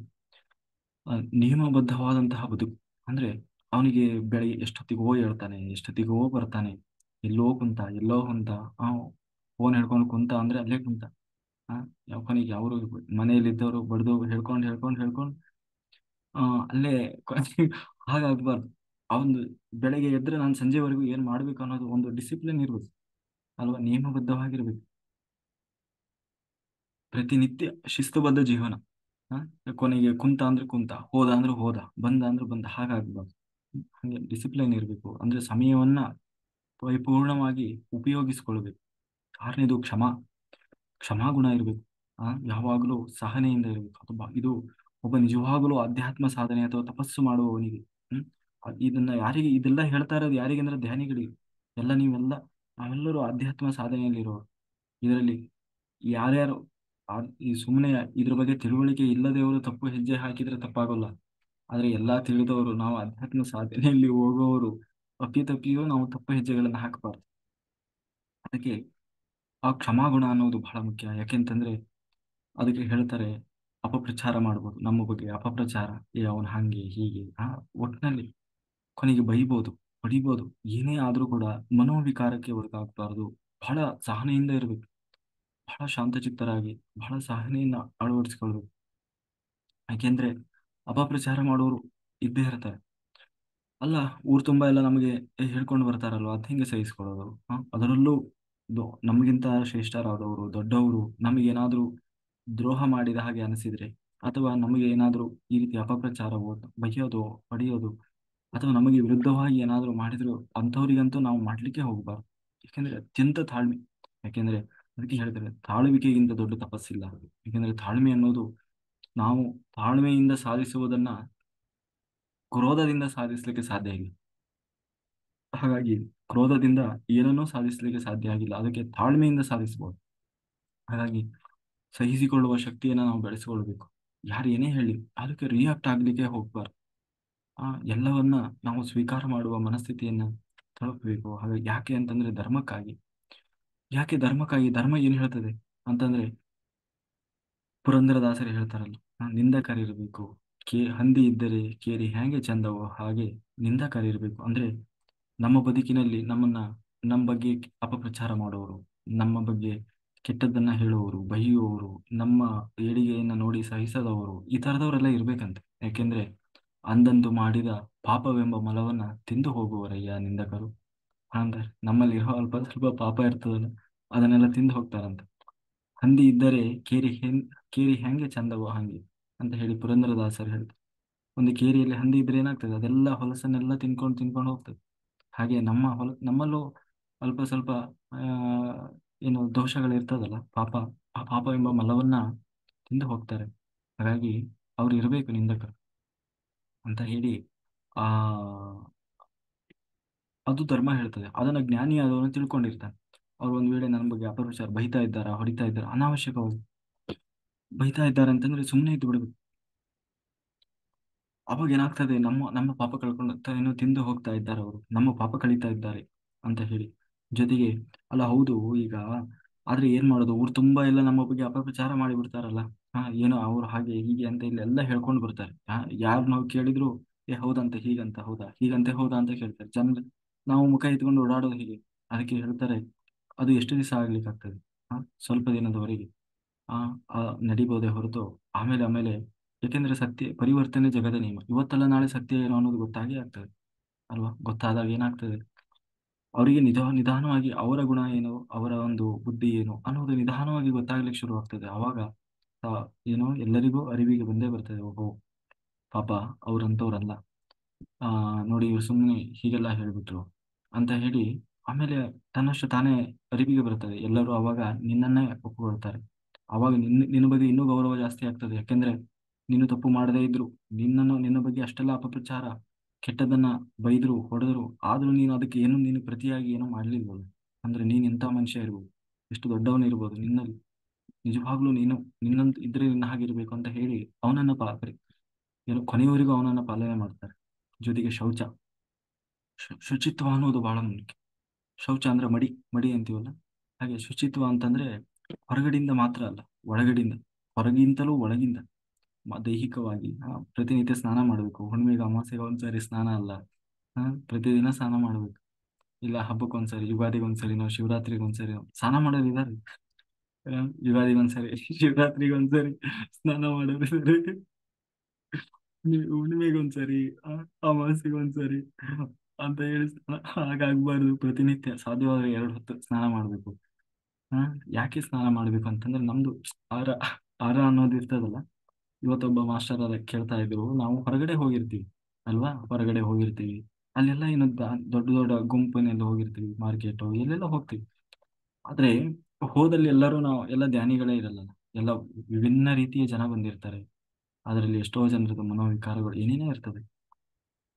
ನಿಯಮಬದ್ಧವಾದಂತಹ ಬದುಕು. ಅಂದ್ರೆ ಅವನಿಗೆ ಬೆಳಿಗ್ಗೆ ಎಷ್ಟೊತ್ತಿಗೋ ಹೇಳ್ತಾನೆ, ಎಷ್ಟೊತ್ತಿಗೋ ಬರ್ತಾನೆ, ಎಲ್ಲೋ ಕುಂತ ಆ ಫೋನ್ ಹಿಡ್ಕೊಂಡು ಕುಂತ ಅಂದ್ರೆ ಅಲ್ಲೇ ಕುಂತ. ಆ ಕೊನೆಗೆ ಅವರು ಮನೆಯಲ್ಲಿದ್ದವರು ಬಡ್ದು ಹೇಳ್ಕೊಂಡು ಆ ಅಲ್ಲೇ ಹಾಗಾಗ್ಬಾರ್ದು. ಅವನು ಬೆಳಗ್ಗೆ ಎದ್ರೆ ನಾನು ಸಂಜೆವರೆಗೂ ಏನ್ ಮಾಡ್ಬೇಕು ಅನ್ನೋದು ಒಂದು ಡಿಸಿಪ್ಲಿನ್ ಇರ್ಬೇಕು, ಅಲ್ವಾ? ನಿಯಮಬದ್ಧವಾಗಿರ್ಬೇಕು, ಪ್ರತಿನಿತ್ಯ ಶಿಸ್ತುಬದ್ಧ ಜೀವನ. ಆ, ಕೊನೆಗೆ ಕುಂತ ಅಂದ್ರೆ ಕುಂತ, ಹೋದ ಅಂದ್ರೆ ಹೋದ, ಬಂದ ಅಂದ್ರೆ ಬಂದ, ಹಾಗಾಗ್ಬಾರ್ದು. ಹಂಗೆ ಡಿಸಿಪ್ಲಿನ್ ಇರಬೇಕು, ಅಂದ್ರೆ ಸಮಯವನ್ನ ಪರಿಪೂರ್ಣವಾಗಿ ಉಪಯೋಗಿಸಿಕೊಳ್ಬೇಕು. ಆರನೇದು ಕ್ಷಮಾಗುಣ ಇರಬೇಕು. ಯಾವಾಗಲೂ ಸಹನೆಯಿಂದ ಇರಬೇಕು. ಇದು ಒಬ್ಬ ನಿಜವಾಗಲೂ ಅಧ್ಯಾತ್ಮ ಸಾಧನೆ ಅಥವಾ ತಪಸ್ಸು ಮಾಡುವವನಿಗೆ. ಹ್ಮ್ ಇದೆಲ್ಲ ಹೇಳ್ತಾ ಇರೋದು ಯಾರಿಗೆ ಅಂದ್ರೆ ಧ್ಯಾನಿಗಳಿಗೆ. ನಾವೆಲ್ಲರೂ ಅಧ್ಯಾತ್ಮ ಸಾಧನೆಯಲ್ಲಿರೋ ಇದರಲ್ಲಿ ಯಾರ್ಯಾರು ಈ ಸುಮ್ಮನೆ ಇದ್ರ ಬಗ್ಗೆ ತಿಳುವಳಿಕೆ ಇಲ್ಲದೆವರು ತಪ್ಪು ಹೆಜ್ಜೆ ಹಾಕಿದ್ರೆ ತಪ್ಪಾಗಲ್ಲ. ಆದ್ರೆ ಎಲ್ಲಾ ತಿಳಿದವರು, ನಾವು ಅಧ್ಯಾತ್ಮ ಸಾಧನೆಯಲ್ಲಿ ಹೋಗುವವರು ತಪ್ಪಿಯೂ ನಾವು ತಪ್ಪು ಹೆಜ್ಜೆಗಳನ್ನ ಹಾಕಬಾರ್ದು. ಅದಕ್ಕೆ ಆ ಕ್ಷಮಾಗುಣ ಅನ್ನೋದು ಬಹಳ ಮುಖ್ಯ. ಯಾಕೆಂತಂದ್ರೆ ಅದಕ್ಕೆ ಹೇಳ್ತಾರೆ, ಅಪಪ್ರಚಾರ ಮಾಡ್ಬೋದು ನಮ್ಮ ಬಗ್ಗೆ, ಅಪಪ್ರಚಾರ, ಅವನು ಹಂಗೆ ಹೀಗೆ ಒಟ್ಟಿನಲ್ಲಿ ಕೊನೆಗೆ ಬೈಬೋದು, ಹೊಡಿಬೋದು, ಏನೇ ಆದ್ರೂ ಕೂಡ ಮನೋವಿಕಾರಕ್ಕೆ ಒಳಗಾಗಬಾರ್ದು. ಬಹಳ ಸಹನೆಯಿಂದ ಇರಬೇಕು, ಬಹಳ ಶಾಂತಚಿತ್ತರಾಗಿ, ಬಹಳ ಸಹನೆಯನ್ನ ಅಳವಡಿಸಿಕೊಳ್ಬೇಕು. ಯಾಕೆಂದ್ರೆ ಅಪಪ್ರಚಾರ ಮಾಡೋರು ಇದ್ದೇ ಇರ್ತಾರೆ. ಅಲ್ಲ, ಊರ್ ತುಂಬಾ ಎಲ್ಲ ನಮಗೆ ಹೇಳ್ಕೊಂಡು ಬರ್ತಾರಲ್ವ, ಅದ್ ಹೆಂಗೆ ಸಹಿಸ್ಕೊಳ್ಳೋದು? ಅದರಲ್ಲೂ ನಮಗಿಂತ ಶ್ರೇಷ್ಠರಾದವರು, ದೊಡ್ಡವರು ನಮಗೇನಾದ್ರೂ ದ್ರೋಹ ಮಾಡಿದ ಹಾಗೆ ಅನಿಸಿದ್ರೆ, ಅಥವಾ ನಮಗೆ ಏನಾದ್ರೂ ಈ ರೀತಿ ಅಪಪ್ರಚಾರವೋ, ಬೈಯೋದು, ಹೊಡೆಯೋದು, ಅಥವಾ ನಮಗೆ ವಿರುದ್ಧವಾಗಿ ಏನಾದ್ರೂ ಮಾಡಿದ್ರು ಅಂಥವ್ರಿಗಂತೂ ನಾವು ಮಾಡ್ಲಿಕ್ಕೆ ಹೋಗ್ಬಾರ್ದು. ಯಾಕೆಂದ್ರೆ ಅತ್ಯಂತ ತಾಳ್ಮೆ. ಯಾಕೆಂದ್ರೆ ಅದಕ್ಕೆ ಹೇಳ್ತಾರೆ ತಾಳುವಿಕೆಗಿಂತ ದೊಡ್ಡ ತಪಸ್ಸಿಲ್ಲ. ಯಾಕೆಂದ್ರೆ ತಾಳ್ಮೆ ಅನ್ನೋದು ನಾವು ತಾಳ್ಮೆಯಿಂದ ಸಾಧಿಸುವುದನ್ನ ಕ್ರೋಧದಿಂದ ಸಾಧಿಸಲಿಕ್ಕೆ ಸಾಧ್ಯ ಇಲ್ಲ. ಹಾಗಾಗಿ ಕ್ರೋಧದಿಂದ ಏನನ್ನೂ ಸಾಧಿಸಲಿಕ್ಕೆ ಸಾಧ್ಯ ಆಗಿಲ್ಲ, ಅದಕ್ಕೆ ತಾಳ್ಮೆಯಿಂದ ಸಾಧಿಸಬಹುದು. ಹಾಗಾಗಿ ಸಹಿಸಿಕೊಳ್ಳುವ ಶಕ್ತಿಯನ್ನ ನಾವು ಬೆಳೆಸಿಕೊಳ್ಬೇಕು. ಯಾರು ಏನೇ ಹೇಳಿ ಅದಕ್ಕೆ ರಿಯಾಕ್ಟ್ ಆಗ್ಲಿಕ್ಕೆ ಹೋಗ್ಬಾರ್ದು. ಆ ಎಲ್ಲವನ್ನ ನಾವು ಸ್ವೀಕಾರ ಮಾಡುವ ಮನಸ್ಥಿತಿಯನ್ನ ತಲುಪಬೇಕು. ಹಾಗಾಗಿ ಯಾಕೆ ಅಂತಂದ್ರೆ ಧರ್ಮಕ್ಕಾಗಿ. ಯಾಕೆ ಧರ್ಮಕ್ಕಾಗಿ? ಧರ್ಮ ಏನ್ ಹೇಳ್ತದೆ ಅಂತಂದ್ರೆ ಪುರಂದರದಾಸರು ಹೇಳ್ತಾರಲ್ಲ, ನಿಂದಕರಿರ್ಬೇಕು. ಹಂದಿ ಇದ್ದರೆ ಕೇರಿ ಹೇಗೆ ಚಂದವೋ ಹಾಗೆ ನಿಂದಕರಿರ್ಬೇಕು. ಅಂದ್ರೆ ನಮ್ಮ ಬದುಕಿನಲ್ಲಿ ನಮ್ಮ ಬಗ್ಗೆ ಅಪಪ್ರಚಾರ ಮಾಡುವವರು, ನಮ್ಮ ಬಗ್ಗೆ ಕೆಟ್ಟದ್ದನ್ನ ಹೇಳುವವರು, ಬೈಯುವವರು, ನಮ್ಮ ಏಳಿಗೆಯನ್ನ ನೋಡಿ ಸಹಿಸದವರು, ಈ ತರದವರೆಲ್ಲ ಇರ್ಬೇಕಂತೆ. ಯಾಕೆಂದ್ರೆ ಅಂದಂದು ಮಾಡಿದ ಪಾಪವೆಂಬ ಮಲವನ್ನ ತಿಂದು ಹೋಗುವರಯ್ಯ ನಿಂದಕರು. ಅಂದ್ರೆ ನಮ್ಮಲ್ಲಿ ಇರೋ ಅಲ್ಪ ಸ್ವಲ್ಪ ಪಾಪ ಇರ್ತದಲ್ಲ, ಅದನ್ನೆಲ್ಲ ತಿಂದು ಹೋಗ್ತಾರಂತೆ. ಹಂದಿ ಇದ್ದರೆ ಕೇರಿ ಹೆಂಗೆ ಚಂದವೋ ಹಂಗೆ ಅಂತ ಹೇಳಿ ಪುರಂದರದಾಸರು ಹೇಳ್ತಾರೆ. ಒಂದು ಕೇರಿಯಲ್ಲಿ ಹಂದಿ ಇದ್ರೆ ಏನಾಗ್ತದೆ, ಅದೆಲ್ಲ ಹೊಲಸನ್ನೆಲ್ಲ ತಿನ್ಕೊಂಡು ತಿನ್ಕೊಂಡು ಹೋಗ್ತದೆ. ಹಾಗೆ ನಮ್ಮಲ್ಲೂ ಅಲ್ಪ ಸ್ವಲ್ಪ ಆ ಏನು ದೋಷಗಳಿರ್ತದಲ್ಲ, ಪಾಪ, ಆ ಪಾಪ ಎಂಬ ಮಲವನ್ನ ತಿಂದು ಹೋಗ್ತಾರೆ. ಹಾಗಾಗಿ ಅವ್ರು ಇರಬೇಕು ನಿಂದಕರು ಅಂತ ಹೇಳಿ ಆ ಅದು ಧರ್ಮ ಹೇಳ್ತದೆ. ಅದನ್ನ ಜ್ಞಾನಿ ಆದವನು ತಿಳ್ಕೊಂಡಿರ್ತಾನೆ. ಅವ್ರು ಒಂದ್ ವೇಳೆ ನನ್ನ ಬಗ್ಗೆ ಅಪಪ್ರಚಾರ ಬೈತಾ ಇದ್ದಾರಾ, ಹೊಡಿತಾ ಇದ್ದಾರಾ, ಅನಾವಶ್ಯಕವಾಗಿ ಬೈತಾ ಇದ್ದಾರೆ ಅಂತಂದ್ರೆ ಸುಮ್ಮನೆ ಇದ್ದು ಬಿಡ್ಬೇಕು. ಅವಾಗ ಏನಾಗ್ತದೆ, ನಮ್ಮ ನಮ್ಮ ಪಾಪ ಕಳ್ಕೊಂಡು ಏನು ತಿಂದು ಹೋಗ್ತಾ ಇದ್ದಾರೆ, ಅವರು ನಮ್ಮ ಪಾಪ ಕಳೀತಾ ಇದ್ದಾರೆ ಅಂತ ಹೇಳಿ. ಜೊತೆಗೆ ಅಲ್ಲ ಹೌದು, ಈಗ ಆದ್ರೆ ಏನ್ ಮಾಡೋದು, ಊರು ತುಂಬಾ ಎಲ್ಲ ನಮ್ಮ ಬಗ್ಗೆ ಅಪಪ್ರಚಾರ ಮಾಡಿ ಬಿಡ್ತಾರಲ್ಲ. ಏನೋ ಅವ್ರು ಹಾಗೆ ಹೀಗೆ ಅಂತ ಇಲ್ಲೆಲ್ಲ ಹೇಳ್ಕೊಂಡು ಬರ್ತಾರೆ. ಯಾರು ನಾವು ಕೇಳಿದ್ರು ಹೌದಂತೆ ಹೀಗಂತ, ಹೌದಾ ಹೀಗಂತೆ, ಹೌದಾ ಅಂತ ಕೇಳ್ತಾರೆ ಜನರು. ನಾವು ಮುಖ ಎತ್ಕೊಂಡು ಓಡಾಡೋದು ಹೀಗೆ. ಅದಕ್ಕೆ ಹೇಳ್ತಾರೆ, ಅದು ಎಷ್ಟು ದಿವಸ ಆಗ್ಲಿಕ್ಕೆ ಆಗ್ತದೆ? ಸ್ವಲ್ಪ ದಿನದವರೆಗೆ ಆ ಆ ನಡಿಬಹುದೇ ಹೊರತು ಆಮೇಲೆ ಆಮೇಲೆ, ಯಾಕೆಂದ್ರೆ ಸತ್ಯ ಪರಿವರ್ತನೆ ಜಗದ ನಿಯಮ. ಇವತ್ತಲ್ಲ ನಾಳೆ ಸತ್ಯ ಏನು ಅನ್ನೋದು ಗೊತ್ತಾಗೇ ಆಗ್ತದೆ ಅಲ್ವಾ? ಗೊತ್ತಾದಾಗ ಏನಾಗ್ತದೆ, ಅವರಿಗೆ ನಿಧಾನವಾಗಿ ಅವರ ಗುಣ ಏನು, ಅವರ ಒಂದು ಬುದ್ಧಿ ಏನು ಅನ್ನೋದು ನಿಧಾನವಾಗಿ ಗೊತ್ತಾಗ್ಲಿಕ್ಕೆ ಶುರು ಆಗ್ತದೆ. ಅವಾಗ ಆ, ಏನೋ ಎಲ್ಲರಿಗೂ ಅರಿವಿಗೆ ಬಂದೇ ಬರ್ತದೆ, ಓಹೋ ಪಾಪ ಅವ್ರಂತವ್ರಲ್ಲ, ಆ ನೋಡಿ ಇವ್ರು ಸುಮ್ಮನೆ ಹೀಗೆಲ್ಲ ಹೇಳ್ಬಿಟ್ರು ಅಂತ ಹೇಳಿ. ಆಮೇಲೆ ತನ್ನಷ್ಟು ತಾನೇ ಅರಿವಿಗೆ ಬರ್ತದೆ. ಎಲ್ಲರೂ ಅವಾಗ ನಿನ್ನನ್ನೇ ಒಪ್ಪಿಕೊಳ್ತಾರೆ. ಅವಾಗ ನಿನ್ನ ಬಗ್ಗೆ ಇನ್ನೂ ಗೌರವ ಜಾಸ್ತಿ ಆಗ್ತದೆ. ಯಾಕೆಂದ್ರೆ ನೀನು ತಪ್ಪು ಮಾಡದೇ ಇದ್ರು, ನಿನ್ನ ಬಗ್ಗೆ ಅಷ್ಟೆಲ್ಲ ಅಪಪ್ರಚಾರ, ಕೆಟ್ಟದನ್ನ ಬೈದ್ರು, ಹೊಡೆದ್ರು, ಆದ್ರೂ ನೀನು ಅದಕ್ಕೆ ಏನು ನೀನು ಪ್ರತಿಯಾಗಿ ಏನೂ ಮಾಡ್ಲಿಲ್ವಲ್ಲ. ಅಂದ್ರೆ ನೀನ್ ಎಂತ ಮನುಷ್ಯ ಇರ್ಬೋದು, ಎಷ್ಟು ದೊಡ್ಡವನು ಇರ್ಬೋದು, ನಿನ್ನಲ್ಲಿ ನಿಜವಾಗ್ಲೂ ನೀನು ನಿನ್ನಂತ ಇದ್ರೆ ನಿನ್ನ ಹಾಗಿರ್ಬೇಕು ಅಂತ ಹೇಳಿ ಅವನನ್ನ ಏನು ಕೊನೆಯವರೆಗೂ ಅವನನ್ನ ಪಾಲನೆ ಮಾಡ್ತಾರೆ. ಜೊತೆಗೆ ಶುಚಿತ್ವ ಅನ್ನೋದು ಬಹಳ ಮುಖ್ಯ. ಶೌಚ ಅಂದ್ರೆ ಮಡಿ, ಮಡಿ ಅಂತೀವಲ್ಲ, ಹಾಗೆ ಶುಚಿತ್ವ ಅಂತಂದ್ರೆ ಹೊರಗಡೆಯಿಂದ ಮಾತ್ರ ಅಲ್ಲ, ಒಳಗಡೆಯಿಂದ, ಹೊರಗಿಂತಲೂ ಒಳಗಿಂದ ದೈಹಿಕವಾಗಿ ಪ್ರತಿನಿತ್ಯ ಸ್ನಾನ ಮಾಡಬೇಕು. ಹುಣ್ಣಿಮೆಗೆ ಅಮಾವಾಸ್ಯೆಗೆ ಒಂದ್ಸರಿ ಸ್ನಾನ ಅಲ್ಲ, ಪ್ರತಿದಿನ ಸ್ನಾನ ಮಾಡ್ಬೇಕು. ಇಲ್ಲ ಹಬ್ಬಕ್ಕೊಂದ್ಸರಿ, ಯುಗಾದಿಗೊಂದ್ಸರಿ, ನಾವು ಶಿವರಾತ್ರಿಗೆ ಒಂದ್ಸರಿ ಸ್ನಾನ ಮಾಡೋರು ಇದಾರೆ. ಯುಗಾದಿಗೊಂದ್ಸರಿ ಶಿವರಾತ್ರಿಗೊಂದ್ಸರಿ ಸ್ನಾನ ಮಾಡೋರು ಇದಾರೆ. ಹುಣ್ಣಿಮೆಗೊಂದ್ಸರಿ, ಅಮಾವಾಸ್ಯೆಗೊಂದ್ಸರಿ ಅಂತ ಹೇಳಿ ಹಾಗಾಗ್ಬಾರ್ದು. ಪ್ರತಿನಿತ್ಯ ಸಾಧ್ಯವಾದ್ರೆ 2 ಹೊತ್ತು ಸ್ನಾನ ಮಾಡ್ಬೇಕು. ಹ ಯಾಕೆ ಸ್ನಾನ ಮಾಡ್ಬೇಕು ಅಂತಂದ್ರೆ ನಮ್ದು ಆರ ಆರ ಅನ್ನೋದು ಇರ್ತದಲ್ಲ. ಇವತ್ತೊಬ್ಬ ಮಾಸ್ಟರ್ ಅದ ಕೇಳ್ತಾ ಇದ್ರು, ನಾವು ಹೊರಗಡೆ ಹೋಗಿರ್ತೀವಿ ಅಲ್ವಾ, ಹೊರಗಡೆ ಹೋಗಿರ್ತೀವಿ, ಅಲ್ಲೆಲ್ಲ ಏನು ದೊಡ್ಡ ದೊಡ್ಡ ಗುಂಪಿನಲ್ಲಿ ಹೋಗಿರ್ತೀವಿ, ಮಾರ್ಕೆಟ್ ಎಲ್ಲೆಲ್ಲ ಹೋಗ್ತೀವಿ. ಆದ್ರೆ ಹೋದಲ್ಲಿ ಎಲ್ಲರೂ ನಾವು ಎಲ್ಲ ಧ್ಯಾನಿಗಳೇ ಇರಲ್ಲ, ಎಲ್ಲ ವಿಭಿನ್ನ ರೀತಿಯ ಜನ ಬಂದಿರ್ತಾರೆ. ಅದರಲ್ಲಿ ಎಷ್ಟೋ ಜನರದ್ದು ಮನೋವಿಕಾರಗಳು ಏನೇನೇ ಇರ್ತದೆ.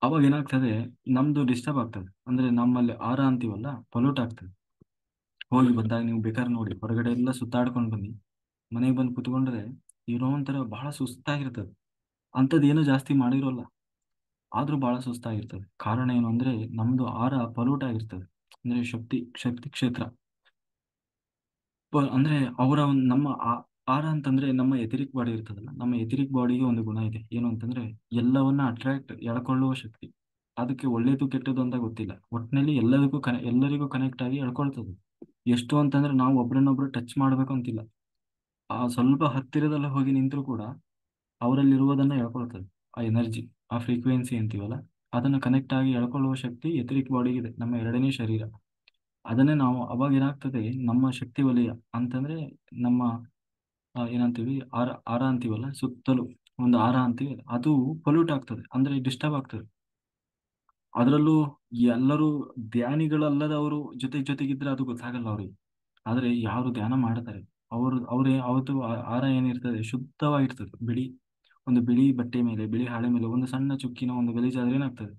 ಅವಾಗ ಏನಾಗ್ತದೆ, ನಮ್ದು ಡಿಸ್ಟರ್ಬ್ ಆಗ್ತದೆ. ಅಂದ್ರೆ ನಮ್ಮಲ್ಲಿ ಆರ ಅಂತೀವಲ್ಲ, ಪೊಲ್ಯೂಟ್ ಆಗ್ತದೆ. ಹೋಗಿ ಬಂದಾಗ ನೀವು ಬೇಕಾದ್ರೆ ನೋಡಿ, ಹೊರಗಡೆ ಎಲ್ಲ ಸುತ್ತಾಡ್ಕೊಂಡು ಬನ್ನಿ, ಮನೆಗೆ ಬಂದು ಕುತ್ಕೊಂಡ್ರೆ ಏನೋ ಒಂಥರ ಬಹಳ ಸುಸ್ತಾಗಿರ್ತದೆ. ಅಂಥದ್ದು ಏನು ಜಾಸ್ತಿ ಮಾಡಿರೋಲ್ಲ, ಆದ್ರೂ ಬಹಳ ಸುಸ್ತಾಗಿರ್ತದೆ. ಕಾರಣ ಏನು ಅಂದ್ರೆ ನಮ್ದು ಆರ ಪೊಲ್ಯೂಟ್ ಆಗಿರ್ತದೆ. ಅಂದ್ರೆ ಶಕ್ತಿ ಕ್ಷೇತ್ರ ಅಂದ್ರೆ ಅವರ ನಮ್ಮ ಆರ ಅಂತಂದ್ರೆ ನಮ್ಮ ಎಥೆರಿಕ್ ಬಾಡಿ ಇರ್ತದಲ್ಲ, ನಮ್ಮ ಎಥೆರಿಕ್ ಬಾಡಿಗೆ ಒಂದು ಗುಣ ಇದೆ. ಏನು ಅಂತಂದ್ರೆ ಎಲ್ಲವನ್ನ ಅಟ್ರಾಕ್ಟ್ ಎಳ್ಕೊಳ್ಳುವ ಶಕ್ತಿ. ಅದಕ್ಕೆ ಒಳ್ಳೇದು ಕೆಟ್ಟದ್ದು ಅಂತ ಗೊತ್ತಿಲ್ಲ, ಒಟ್ಟಿನಲ್ಲಿ ಎಲ್ಲರಿಗೂ ಕನೆಕ್ಟ್ ಆಗಿ ಎಳ್ಕೊಳ್ತದೆ. ಎಷ್ಟು ಅಂತಂದ್ರೆ ನಾವು ಒಬ್ರನ್ನೊಬ್ರು ಟಚ್ ಮಾಡ್ಬೇಕು ಅಂತಿಲ್ಲ, ಆ ಸ್ವಲ್ಪ ಹತ್ತಿರದಲ್ಲಿ ಹೋಗಿ ನಿಂತರೂ ಕೂಡ ಅವರಲ್ಲಿರುವುದನ್ನ ಎಳ್ಕೊಳ್ತದೆ. ಆ ಎನರ್ಜಿ, ಆ ಫ್ರೀಕ್ವೆನ್ಸಿ ಅಂತೀವಲ್ಲ, ಅದನ್ನ ಕನೆಕ್ಟ್ ಆಗಿ ಎಳ್ಕೊಳ್ಳುವ ಶಕ್ತಿ ಎಥೆರಿಕ್ ಬಾಡಿಗಿದೆ, ನಮ್ಮ ಎರಡನೇ ಶರೀರ. ಅದನ್ನೇ ನಾವು ಅವಾಗ ಏನಾಗ್ತದೆ, ನಮ್ಮ ಶಕ್ತಿ ವಲಯ ಅಂತಂದ್ರೆ ನಮ್ಮ ಏನಂತೀವಿ, ಆರ ಅಂತೀವಲ್ಲ, ಸುತ್ತಲೂ ಒಂದು ಆರ ಅಂತೀವಿ, ಅದು ಪೊಲ್ಯೂಟ್ ಆಗ್ತದೆ, ಅಂದ್ರೆ ಡಿಸ್ಟರ್ಬ್ ಆಗ್ತದೆ. ಅದರಲ್ಲೂ ಎಲ್ಲರೂ ಧ್ಯಾನಿಗಳಲ್ಲದವರು ಜೊತೆಗಿದ್ರೆ ಅದು ಗೊತ್ತಾಗಲ್ಲ ಅವ್ರಿಗೆ. ಆದ್ರೆ ಯಾರು ಧ್ಯಾನ ಮಾಡ್ತಾರೆ, ಅವ್ರೇ ಅವತ್ತು ಆಹಾರ ಏನಿರ್ತದೆ ಶುದ್ಧವಾಗಿರ್ತದೆ. ಒಂದು ಬಿಳಿ ಬಟ್ಟೆ ಮೇಲೆ, ಬಿಳಿ ಹಾಳೆ ಮೇಲೆ ಒಂದು ಸಣ್ಣ ಚುಕ್ಕಿನ ಒಂದು ಗಲೀಜಾದ್ರೆ ಏನಾಗ್ತದೆ,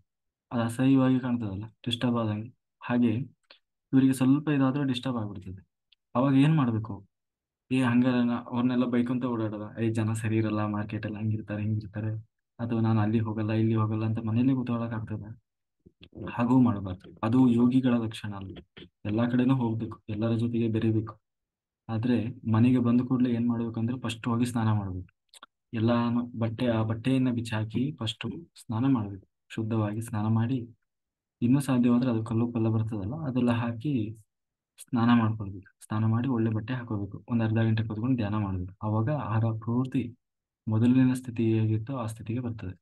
ಅದು ಅಸಹ್ಯವಾಗಿ ಕಾಣ್ತದಲ್ಲ, ಡಿಸ್ಟರ್ಬ್ ಆದಂಗೆ. ಹಾಗೆ ಇವರಿಗೆ ಸ್ವಲ್ಪ ಇದಾದ್ರೂ ಡಿಸ್ಟರ್ಬ್ ಆಗ್ಬಿಡ್ತದೆ. ಅವಾಗ ಏನ್ ಮಾಡ್ಬೇಕು? ಹಂಗಾರ ಅವ್ರನ್ನೆಲ್ಲ ಬೈಕೊಂತ ಓಡಾಡದ, ಜನ ಸರಿ ಇರಲ್ಲ, ಮಾರ್ಕೆಟ್ ಅಲ್ಲಿ ಹಂಗಿರ್ತಾರೆ ಹಿಂಗಿರ್ತಾರೆ, ಅಥವಾ ನಾನು ಅಲ್ಲಿ ಹೋಗಲ್ಲ ಇಲ್ಲಿ ಹೋಗಲ್ಲ ಅಂತ ಮನೇಲಿ ಕೂತ್ಕೊಳ್ಳಕ್ ಆಗ್ತದ? ಹಾಗೂ ಮಾಡಬಾರ್ದು. ಅದು ಯೋಗಿಗಳ ಲಕ್ಷಣ ಅಲ್ಲ. ಎಲ್ಲಾ ಕಡೆನೂ ಹೋಗ್ಬೇಕು, ಎಲ್ಲರ ಜೊತೆಗೆ ಬೆರಿಬೇಕು. ಆದ್ರೆ ಮನೆಗೆ ಬಂದ ಕೂಡಲೇ ಏನ್ ಮಾಡ್ಬೇಕಂದ್ರೆ ಫಸ್ಟ್ ಹೋಗಿ ಸ್ನಾನ ಮಾಡ್ಬೇಕು. ಎಲ್ಲಾನು ಆ ಬಟ್ಟೆಯನ್ನ ಬಿಚ್ಚಾಕಿ ಫಸ್ಟ್ ಸ್ನಾನ ಮಾಡ್ಬೇಕು. ಶುದ್ಧವಾಗಿ ಸ್ನಾನ ಮಾಡಿ, ಇನ್ನೂ ಸಾಧ್ಯವಾದ್ರೆ ಅದು ಕಲ್ಲು ಪಲ್ಲ ಬರ್ತದಲ್ಲ ಅದೆಲ್ಲ ಹಾಕಿ ಸ್ನಾನ ಮಾಡ್ಕೊಳ್ಬೇಕು. ಸ್ನಾನ ಮಾಡಿ ಒಳ್ಳೆ ಬಟ್ಟೆ ಹಾಕೋಬೇಕು. ಒಂದು ಅರ್ಧ ಗಂಟೆ ಕೂತ್ಕೊಂಡು ಧ್ಯಾನ ಮಾಡ್ಬೇಕು. ಅವಾಗ ಆಹಾರ ಪೂರ್ತಿ ಮೊದಲಿನ ಸ್ಥಿತಿ ಹೇಗಿತ್ತೋ ಆ ಸ್ಥಿತಿಗೆ ಬರ್ತದೆ.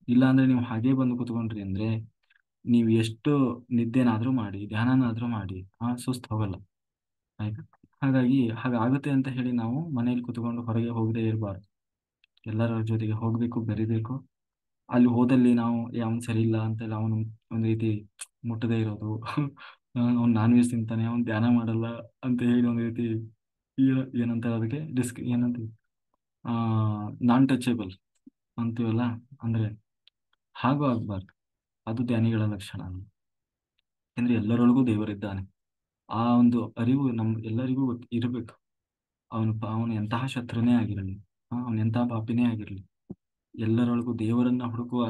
ಇಲ್ಲ ಅಂದ್ರೆ ನೀವು ಹಾಗೇ ಬಂದು ಕೂತ್ಕೊಂಡ್ರಿ ಅಂದ್ರೆ ನೀವು ಎಷ್ಟು ನಿದ್ದೆನಾದ್ರೂ ಮಾಡಿ, ಧ್ಯಾನನಾದ್ರೂ ಮಾಡಿ, ಸುಸ್ತು ಹೋಗಲ್ಲ. ಆಯ್ತಾ? ಹಾಗಾಗಿ ಹಾಗಾಗುತ್ತೆ ಅಂತ ಹೇಳಿ ನಾವು ಮನೇಲಿ ಕೂತ್ಕೊಂಡು ಹೊರಗೆ ಹೋಗದೆ ಇರಬಾರ್ದು. ಎಲ್ಲರ ಜೊತೆಗೆ ಹೋಗ್ಬೇಕು, ಬೆರಿಬೇಕು. ಅಲ್ಲಿ ಹೋದಲ್ಲಿ ನಾವು ಅವನು ಸರಿ ಇಲ್ಲ ಅಂತೆಲ್ಲ ಅವನು ಒಂದ್ ರೀತಿ ಮುಟ್ಟದೇ ಇರೋದು, ಅವ್ನು ನಾನ್ ವೆಜ್ ತಿಂತಾನೆ, ಅವ್ನು ಧ್ಯಾನ ಮಾಡಲ್ಲ ಅಂತ ಹೇಳಿ ಒಂದ್ ರೀತಿ ಏನಂತಾರೆ ಅದಕ್ಕೆ ಏನಂತೀವಿ, ಆ ನಾನ್ ಟಚೇಬಲ್ ಅಂತೀವಲ್ಲ, ಅಂದ್ರೆ ಹಾಗೂ ಆಗ್ಬಾರ್ದು. ಅದು ಧ್ಯಾನಿಗಳ ಲಕ್ಷಣ ಅಲ್ಲ. ಯಾಕಂದ್ರೆ ಎಲ್ಲರೊಳಗೂ ದೇವರಿದ್ದಾನೆ. ಆ ಒಂದು ಅರಿವು ಎಲ್ಲರಿಗೂ ಇರಬೇಕು. ಅವನು ಎಂತಹ ಶತ್ರುನೇ ಆಗಿರಲಿ, ಅವನು ಎಂತಹ ಪಾಪಿನೇ ಆಗಿರಲಿ, ಎಲ್ಲರೊಳಗೂ ದೇವರನ್ನ ಹುಡುಕುವ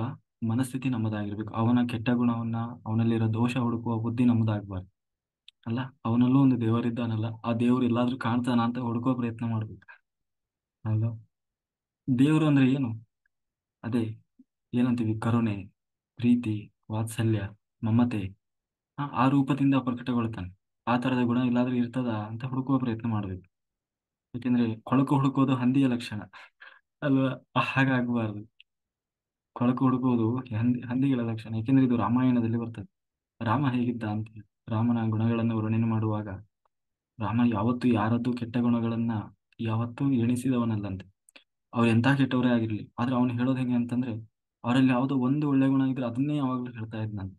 ಮನಸ್ಥಿತಿ ನಮ್ಮದಾಗಿರ್ಬೇಕು. ಅವನ ಕೆಟ್ಟ ಗುಣವನ್ನ, ಅವನಲ್ಲಿರೋ ದೋಷ ಹುಡುಕುವ ಬುದ್ಧಿ ನಮ್ಮದಾಗಬಾರ್ದು. ಅಲ್ಲ, ಅವನಲ್ಲೂ ಒಂದು ದೇವರಿದ್ದಾನಲ್ಲ, ಆ ದೇವರು ಎಲ್ಲಾದ್ರೂ ಕಾಣ್ತಾನ ಅಂತ ಹುಡುಕೋ ಪ್ರಯತ್ನ ಮಾಡ್ಬೇಕು. ಅಲ್ವಾ? ದೇವರು ಅಂದ್ರೆ ಏನು? ಅದೇ ಏನಂತೀವಿ, ಕರುಣೆ, ಪ್ರೀತಿ, ವಾತ್ಸಲ್ಯ, ಮಮತೆ. ಆ ರೂಪದಿಂದ ಪ್ರಕಟಗೊಳ್ತಾನೆ. ಆ ತರದ ಗುಣ ಎಲ್ಲಾದ್ರೂ ಇರ್ತದ ಅಂತ ಹುಡುಕುವ ಪ್ರಯತ್ನ ಮಾಡ್ಬೇಕು. ಯಾಕೆಂದ್ರೆ ಕೊಳಕು ಹುಡುಕೋದು ಹಂದಿಯ ಲಕ್ಷಣ ಅಲ್ವಾ? ಹಾಗಾಗಬಾರ್ದು. ಕೊಳಕು ಹುಡುಕುವುದು ಹಂದಿಗಳ ಲಕ್ಷಣ. ಯಾಕೆಂದ್ರೆ ಇದು ರಾಮಾಯಣದಲ್ಲಿ ಬರ್ತದೆ. ರಾಮ ಹೇಗಿದ್ದ ಅಂತ ಹೇಳಿ. ರಾಮನ ಗುಣಗಳನ್ನು ವರ್ಣನೆ ಮಾಡುವಾಗ ರಾಮ ಯಾವತ್ತೂ ಯಾರದ್ದು ಕೆಟ್ಟ ಗುಣಗಳನ್ನ ಯಾವತ್ತೂ ಎಣಿಸಿದವನಲ್ಲಂತೆ. ಅವ್ರು ಎಂತ ಕೆಟ್ಟವರೇ ಆಗಿರ್ಲಿ, ಆದ್ರೆ ಅವ್ನು ಹೇಳೋದು ಹೆಂಗೆ ಅಂತಂದ್ರೆ, ಅವರಲ್ಲಿ ಯಾವುದೋ ಒಂದು ಒಳ್ಳೆ ಗುಣ ಇದ್ರೆ ಅದನ್ನೇ ಯಾವಾಗ್ಲೂ ಹೇಳ್ತಾ ಇದ್ನಂತೆ.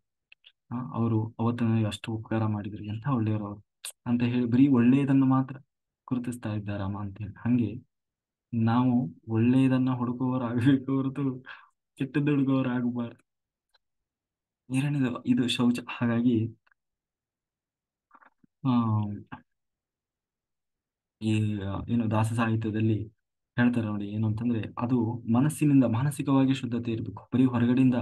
ಅವರು ಅವತ್ತು ನನಗೆ ಅಷ್ಟು ಉಪಕಾರ ಮಾಡಿದ್ರು, ಎಂಥ ಒಳ್ಳೆಯವರು ಅವರು ಅಂತ ಹೇಳಿ ಬರೀ ಒಳ್ಳೆಯದನ್ನು ಮಾತ್ರ ಗುರುತಿಸ್ತಾ ಇದ್ದ ರಾಮ ಅಂತ ಹೇಳಿ. ಹಂಗೆ ನಾವು ಒಳ್ಳೆಯದನ್ನ ಹುಡುಕುವವರಾಗಬೇಕು ಹೊರತು ಕೆಟ್ಟದ್ದು ಹುಡುಗುವವರಾಗಬಾರ್ದು. ಎರಡನೇದು ಇದು ಶೌಚ. ಹಾಗಾಗಿ ಆ ಈ ಏನು ದಾಸ ಸಾಹಿತ್ಯದಲ್ಲಿ ಹೇಳ್ತಾರೆ ನೋಡಿ, ಏನು ಅಂತಂದ್ರೆ ಅದು ಮಾನಸಿಕವಾಗಿ ಶುದ್ಧತೆ ಇರಬೇಕು. ಬರೀ ಹೊರಗಡೆಯಿಂದ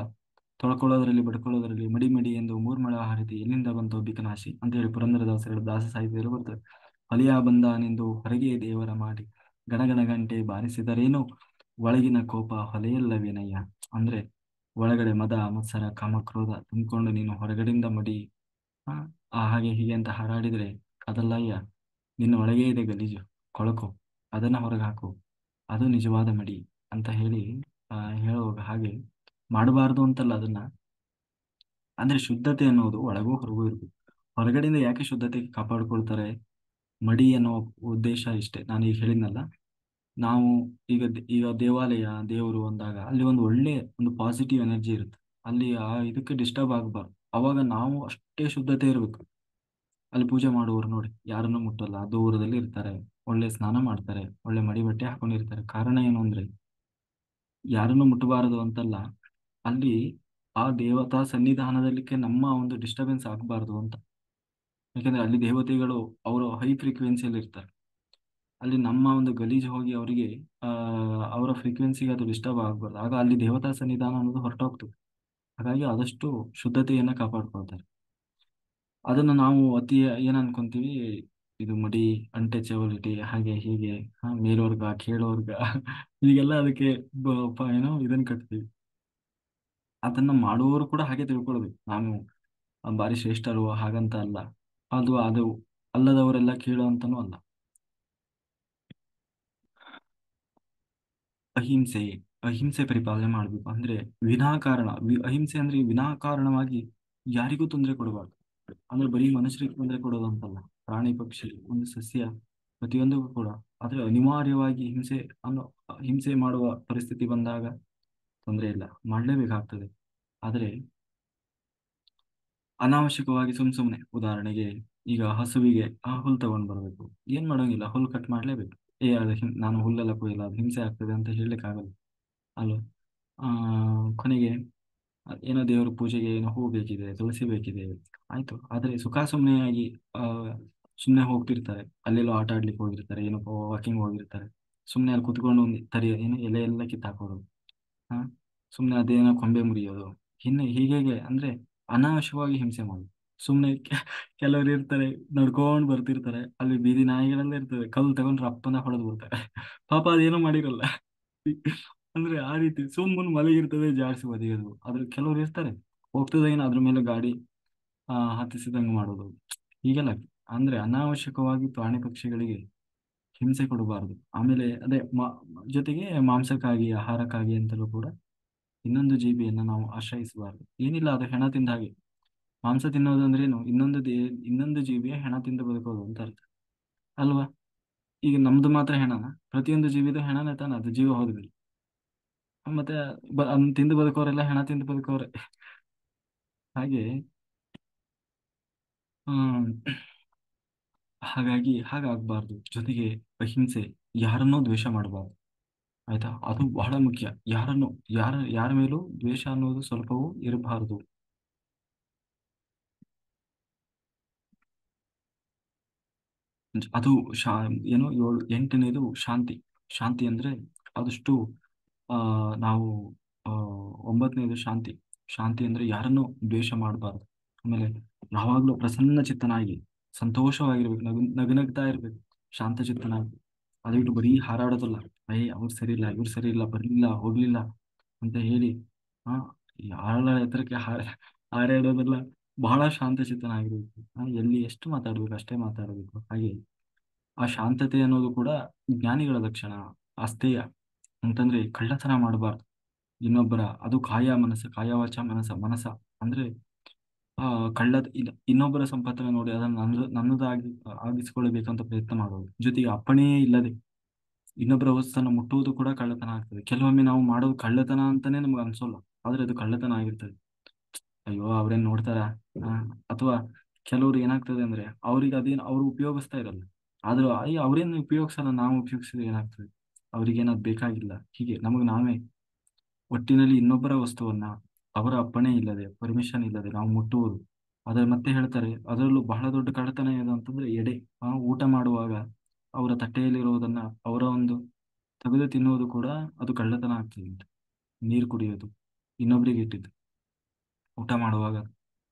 ತೊಳ್ಕೊಳ್ಳೋದ್ರಲ್ಲಿ ಬಡ್ಕೊಳ್ಳೋದ್ರಲ್ಲಿ ಮಡಿ ಮಡಿ ಎಂದು ಮೂರ್ಮಳ ಹಾರತಿ ಎಲ್ಲಿಂದ ಬಂತು ಬಿಕನಾಶಿ ಅಂತ ಹೇಳಿ ಪುರಂದರದಾಸರ ದಾಸ ಸಾಹಿತ್ಯದಲ್ಲಿ ಬರ್ತದೆ. ಹೊಲಿಯ ಬಂದಾನೆಂದು ಹೊರಗೆ ದೇವರ ಮಾಡಿ ಗಣಗಣ ಗಂಟೆ ಬಾರಿಸಿದರೇನು ಒಳಗಿನ ಕೋಪ ಹೊಲೆಯಲ್ಲವೇನಯ್ಯ. ಅಂದ್ರೆ ಒಳಗಡೆ ಮದ ಮತ್ಸರ ಕಾಮ ಕ್ರೋಧ ತುಂಬಿಕೊಂಡು ನೀನು ಹೊರಗಡೆಯಿಂದ ಮಡಿ ಆ ಹಾಗೆ ಹೀಗೆ ಅಂತ ಹಾರಾಡಿದ್ರೆ ಅದಲ್ಲಯ್ಯ, ನಿನ್ನ ಒಳಗೆ ಇದೆ ಗಲೀಜು, ಕೊಳಕು, ಅದನ್ನ ಹೊರಗೆ ಹಾಕು, ಅದು ನಿಜವಾದ ಮಡಿ ಅಂತ ಹೇಳಿ ಹೇಳುವಾಗ, ಹಾಗೆ ಮಾಡಬಾರ್ದು ಅಂತಲ್ಲ ಅದನ್ನ. ಅಂದ್ರೆ ಶುದ್ಧತೆ ಅನ್ನೋದು ಒಳಗೂ ಹೊರಗೂ ಇರ್ಬೇಕು. ಹೊರಗಡೆಯಿಂದ ಯಾಕೆ ಶುದ್ಧತೆ ಕಾಪಾಡ್ಕೊಳ್ತಾರೆ? ಮಡಿ ಅನ್ನೋ ಉದ್ದೇಶ ಇಷ್ಟೇ. ನಾನು ಈಗ ಹೇಳಿದ್ನಲ್ಲ, ನಾವು ಈಗ ದೇವಾಲಯ ದೇವರು ಅಂದಾಗ ಅಲ್ಲಿ ಒಂದು ಒಳ್ಳೆ ಒಂದು ಪಾಸಿಟಿವ್ ಎನರ್ಜಿ ಇರುತ್ತೆ. ಅಲ್ಲಿ ಇದಕ್ಕೆ ಡಿಸ್ಟರ್ಬ್ ಆಗಬಾರ್ದು. ಅವಾಗ ನಾವು ಅಷ್ಟೇ ಶುದ್ಧತೆ ಇರಬೇಕು. ಅಲ್ಲಿ ಪೂಜೆ ಮಾಡುವವರು ನೋಡಿ ಯಾರನ್ನು ಮುಟ್ಟಲ್ಲ, ದೂರದಲ್ಲಿ ಇರ್ತಾರೆ, ಒಳ್ಳೆ ಸ್ನಾನ ಮಾಡ್ತಾರೆ, ಒಳ್ಳೆ ಮಡಿ ಬಟ್ಟೆ ಹಾಕೊಂಡಿರ್ತಾರೆ. ಕಾರಣ ಏನು ಅಂದ್ರೆ ಯಾರನ್ನು ಮುಟ್ಟಬಾರದು ಅಂತಲ್ಲ, ಅಲ್ಲಿ ಆ ದೇವತಾ ಸನ್ನಿಧಾನದಲ್ಲಿಕ್ಕೆ ನಮ್ಮ ಒಂದು ಡಿಸ್ಟರ್ಬೆನ್ಸ್ ಆಗಬಾರ್ದು ಅಂತ. ಯಾಕಂದ್ರೆ ಅಲ್ಲಿ ದೇವತೆಗಳು ಅವರು ಹೈ ಫ್ರೀಕ್ವೆನ್ಸಿಯಲ್ಲಿ ಇರ್ತಾರೆ. ಅಲ್ಲಿ ನಮ್ಮ ಒಂದು ಗಲೀಜು ಹೋಗಿ ಅವರಿಗೆ ಅವರ ಫ್ರೀಕ್ವೆನ್ಸಿಗೆ ಅದು ಡಿಸ್ಟರ್ಬ್ ಆಗಬಾರ್ದು. ಆಗ ಅಲ್ಲಿ ದೇವತಾ ಸನ್ನಿಧಾನ ಅನ್ನೋದು ಹೊರಟೋಗ್ತದೆ. ಹಾಗಾಗಿ ಆದಷ್ಟು ಶುದ್ಧತೆಯನ್ನ ಕಾಪಾಡ್ಕೊಳ್ತಾರೆ. ಅದನ್ನು ನಾವು ಅತಿ ಏನ್ ಅನ್ಕೊಂತೀವಿ, ಇದು ಮಡಿ, ಅನ್ಟಚಬಿಲಿಟಿ, ಹಾಗೆ ಹೀಗೆ, ಮೇಲ್ವರ್ಗ ಕೀಳ್ವರ್ಗ ಹೀಗೆಲ್ಲ ಅದಕ್ಕೆ ಏನೋ ಇದನ್ನ ಕಟ್ತೀವಿ. ಅದನ್ನ ಮಾಡುವವರು ಕೂಡ ಹಾಗೆ ತಿಳ್ಕೊಳ್ಬೇಕು, ನಾವು ಬಾರಿ ಶ್ರೇಷ್ಠರು ಹಾಗಂತ ಅಲ್ಲ. ಅದು ಅಲ್ಲದವರೆಲ್ಲ ಕೀಳು ಅಂತಾನೂ ಅಲ್ಲ. ಅಹಿಂಸೆ ಅಹಿಂಸೆ ಪರಿಪಾಲನೆ ಮಾಡ್ಬೇಕು. ಅಂದ್ರೆ ವಿನಾಕಾರಣ ಅಹಿಂಸೆ ಅಂದ್ರೆ ವಿನಾಕಾರಣವಾಗಿ ಯಾರಿಗೂ ತೊಂದರೆ ಕೊಡಬಾರ್ದು. ಅಂದ್ರೆ ಬರೀ ಮನುಷ್ಯರಿಗೆ ತೊಂದರೆ ಕೊಡೋದು ಅಂತಲ್ಲ, ಪ್ರಾಣಿ ಪಕ್ಷಿ ಒಂದು ಸಸ್ಯ ಪ್ರತಿಯೊಂದಕ್ಕೂ ಕೂಡ. ಆದ್ರೆ ಅನಿವಾರ್ಯವಾಗಿ ಹಿಂಸೆ ಮಾಡುವ ಪರಿಸ್ಥಿತಿ ಬಂದಾಗ ತೊಂದರೆ ಇಲ್ಲ, ಮಾಡ್ಲೇಬೇಕಾಗ್ತದೆ. ಆದ್ರೆ ಅನಾವಶ್ಯಕವಾಗಿ ಸುಮ್ನೆ ಉದಾಹರಣೆಗೆ ಈಗ ಹಸುವಿಗೆ ಆ ಹುಲ್ ತಗೊಂಡ್ ಬರ್ಬೇಕು. ಏನ್ ಮಾಡೋಂಗಿಲ್ಲ, ಹುಲ್ ಕಟ್ ಮಾಡ್ಲೇಬೇಕು. ಅದು ನಾನು ಹುಲ್ಲೆಲ್ಲ ಕೊಯ್ಯಲ್ಲ, ಅದು ಹಿಂಸೆ ಆಗ್ತದೆ ಅಂತ ಹೇಳಲಿಕ್ಕೆ ಆಗಲ್ಲ ಅಲ್ವಾ. ಆ ಕೊನೆಗೆ ಏನೋ ದೇವರ ಪೂಜೆಗೆ ಏನೋ ಹೂ ಬೇಕಿದೆ, ತುಳಸಿ ಬೇಕಿದೆ, ಆಯ್ತು. ಆದ್ರೆ ಸುಖ ಸುಮ್ಮನೆಯಾಗಿ ಆ ಸುಮ್ಮನೆ ಹೋಗ್ತಿರ್ತಾರೆ, ಅಲ್ಲೆಲ್ಲೋ ಆಟ ಆಡ್ಲಿಕ್ಕೆ ಹೋಗಿರ್ತಾರೆ, ಏನೋ ವಾಕಿಂಗ್ ಹೋಗಿರ್ತಾರೆ. ಸುಮ್ಮನೆ ಅಲ್ಲಿ ಕುತ್ಕೊಂಡು ಒಂದು ತರಿ ಏನು ಎಲೆ ಎಲ್ಲ ಕಿತ್ತಾಕೋದು. ಹಾ, ಸುಮ್ಮನೆ ಅದೇನೋ ಕೊಂಬೆ ಮುರಿಯೋದು. ಹೀಗೆ ಅಂದ್ರೆ ಅನಾವಶ್ಯಕವಾಗಿ ಹಿಂಸೆ ಮಾಡೋದು. ಸುಮ್ಮನೆ ಕೆಲವರು ಇರ್ತಾರೆ, ನಡ್ಕೊಂಡು ಬರ್ತಿರ್ತಾರೆ, ಅಲ್ಲಿ ಬೀದಿ ನಾಯಿಗಳೆಲ್ಲ ಇರ್ತದೆ, ಕಲ್ಲು ತಗೊಂಡು ರಪ್ಪನ ಹೊಡೆದು ಬಿಡ್ತಾರೆ. ಪಾಪ ಅದೇನೋ ಮಾಡಿರಲ್ಲ. ಅಂದ್ರೆ ಆ ರೀತಿ ಸುಮ್ಮನೆ ಮಲಗಿರ್ತದೆ, ಜಾಡ್ಸಿ ಒದಿಯೋದು. ಆದ್ರೆ ಕೆಲವರು ಇರ್ತಾರೆ, ಹೋಗ್ತದೇನು ಅದ್ರ ಮೇಲೆ ಗಾಡಿ ಹತ್ತಿಸಿದಂಗೆ ಮಾಡೋದು. ಹೀಗೆಲ್ಲ ಅಂದ್ರೆ ಅನಾವಶ್ಯಕವಾಗಿ ಪ್ರಾಣಿ ಪಕ್ಷಿಗಳಿಗೆ ಹಿಂಸೆ ಕೊಡಬಾರದು. ಆಮೇಲೆ ಅದೇ ಜೊತೆಗೆ ಮಾಂಸಕ್ಕಾಗಿ, ಆಹಾರಕ್ಕಾಗಿ ಅಂತಲೂ ಕೂಡ ಇನ್ನೊಂದು ಜೀವಿಯನ್ನು ನಾವು ಆಶ್ರಯಿಸಬಾರದು. ಏನಿಲ್ಲ, ಅದು ಹೆಣ ತಿಂದ ಹಾಗೆ. ಮಾಂಸ ತಿನ್ನೋದು ಅಂದ್ರೆ ಏನು, ಇನ್ನೊಂದು ಜೀವಿಯ ಹೆಣ ತಿಂದು ಬದುಕೋದು ಅಂತ ಅರ್ಥ ಅಲ್ವಾ. ಈಗ ನಮ್ದು ಮಾತ್ರ ಹೆಣನ? ಪ್ರತಿಯೊಂದು ಜೀವಿದು ಹೆಣನೇ ತಾನೆ, ಅದು ಜೀವ ಹೋದ್ಮೇಲೆ. ಮತ್ತೆ ಅದನ್ನ ತಿಂದು ಬದುಕೋರೆಲ್ಲ ಹೆಣ ತಿಂದು ಬದುಕೋರೆ. ಹಾಗೆ ಹ್ಮ್ ಹಾಗಾಗಿ ಹಾಗಾಗಬಾರ್ದು. ಜೊತೆಗೆ ಅಹಿಂಸೆ, ಯಾರನ್ನೂ ದ್ವೇಷ ಮಾಡಬಾರ್ದು. ಆಯ್ತಾ, ಅದು ಬಹಳ ಮುಖ್ಯ. ಯಾರನ್ನು ಯಾರ ಮೇಲೂ ದ್ವೇಷ ಅನ್ನೋದು ಸ್ವಲ್ಪವೂ ಇರಬಾರದು. ಅದು ಶಾ ಏನು ಎಂಟನೇದು ಶಾಂತಿ. ಶಾಂತಿ ಅಂದ್ರೆ ಆದಷ್ಟು ಆ ನಾವು ಆ ಒಂಬತ್ತನೇದು ಶಾಂತಿ. ಶಾಂತಿ ಅಂದ್ರೆ ಯಾರನ್ನು ದ್ವೇಷ ಮಾಡಬಾರ್ದು. ಆಮೇಲೆ ಯಾವಾಗ್ಲೂ ಪ್ರಸನ್ನ ಚಿತ್ತನಾಗಿ ಸಂತೋಷವಾಗಿರ್ಬೇಕು, ನಗನಗ್ತಾ ಇರ್ಬೇಕು, ಶಾಂತ ಚಿತ್ತನಾಗಿ. ಅದು ಬಿಟ್ಟು ಬರೀ ಹಾರಾಡೋದಲ್ಲ. ಅವ್ರು ಸರಿ ಇಲ್ಲ, ಇವ್ರು ಸರಿ ಇಲ್ಲ, ಬರ್ಲಿಲ್ಲ, ಹೋಗ್ಲಿಲ್ಲ ಅಂತ ಹೇಳಿ ಆ ಯಾರ ಎತ್ತರಕ್ಕೆ ಹಾರಾಡೋದಲ್ಲ. ಬಹಳ ಶಾಂತ ಚಿತ್ತನಾಗಿರ್ಬೇಕು. ಎಲ್ಲಿ ಎಷ್ಟು ಮಾತಾಡ್ಬೇಕು ಅಷ್ಟೇ ಮಾತಾಡಬೇಕು. ಹಾಗೆ ಆ ಶಾಂತತೆ ಅನ್ನೋದು ಕೂಡ ಜ್ಞಾನಿಗಳ ಲಕ್ಷಣ. ಅಸ್ಥೇಯ ಅಂತಂದ್ರೆ ಕಳ್ಳತನ ಮಾಡಬಾರ್ದು. ಇನ್ನೊಬ್ಬರ, ಅದು ಕಾಯ ವಾಚ ಮನಸ ಅಂದ್ರೆ ಆ ಇನ್ನೊಬ್ಬರ ಸಂಪತ್ತನ್ನು ನೋಡಿ ಅದನ್ನು ಆಗಿಸಿಕೊಳ್ಳಬೇಕಂತ ಪ್ರಯತ್ನ ಮಾಡೋದು. ಜೊತೆಗೆ ಅಪ್ಪಣೆಯೇ ಇಲ್ಲದೆ ಇನ್ನೊಬ್ಬರ ವಸ್ತುವನ್ನು ಮುಟ್ಟುವುದು ಕೂಡ ಕಳ್ಳತನ ಆಗ್ತದೆ. ಕೆಲವೊಮ್ಮೆ ನಾವು ಮಾಡೋದು ಕಳ್ಳತನ ಅಂತಾನೆ ನಮ್ಗೆ ಅನ್ಸೋಲ್ಲ, ಆದ್ರೆ ಅದು ಕಳ್ಳತನ ಆಗಿರ್ತದೆ. ಅಯ್ಯೋ ಅವ್ರೇನ್ ನೋಡ್ತಾರ. ಆ, ಅಥವಾ ಕೆಲವ್ರು ಏನಾಗ್ತದೆ ಅಂದ್ರೆ ಅವ್ರಿಗೆ ಅದೇನು ಅವ್ರು ಉಪಯೋಗಿಸ್ತಾ ಇರಲ್ಲ, ಆದ್ರೂ ಅಯ್ಯ ಅವ್ರೇನು ಉಪಯೋಗಿಸಲ್ಲ, ನಾವು ಉಪಯೋಗಿಸಿದ್ರೆ ಏನಾಗ್ತದೆ, ಅವ್ರಿಗೇನದ್ ಬೇಕಾಗಿಲ್ಲ. ಹೀಗೆ ನಮಗ್ ನಾವೇ ಒಟ್ಟಿನಲ್ಲಿ ಇನ್ನೊಬ್ಬರ ವಸ್ತುವನ್ನ ಅವರ ಅಪ್ಪಣೆ ಇಲ್ಲದೆ, ಪರ್ಮಿಷನ್ ಇಲ್ಲದೆ ನಾವು ಮುಟ್ಟುವುದು. ಅದ್ರ ಮತ್ತೆ ಹೇಳ್ತಾರೆ, ಅದರಲ್ಲೂ ಬಹಳ ದೊಡ್ಡ ಕಳ್ಳತನ ಏನು ಅಂತಂದ್ರೆ ಎಡೆ. ಊಟ ಮಾಡುವಾಗ ಅವರ ತಟ್ಟೆಯಲ್ಲಿರುವುದನ್ನ ಅವರ ಒಂದು ತೆಗೆದು ತಿನ್ನುವುದು ಕೂಡ ಅದು ಕಳ್ಳತನ ಆಗ್ತದೆ ಅಂತ. ನೀರು ಕುಡಿಯೋದು, ಇನ್ನೊಬ್ರಿಗೆ ಇಟ್ಟಿದ್ದು ಊಟ ಮಾಡುವಾಗ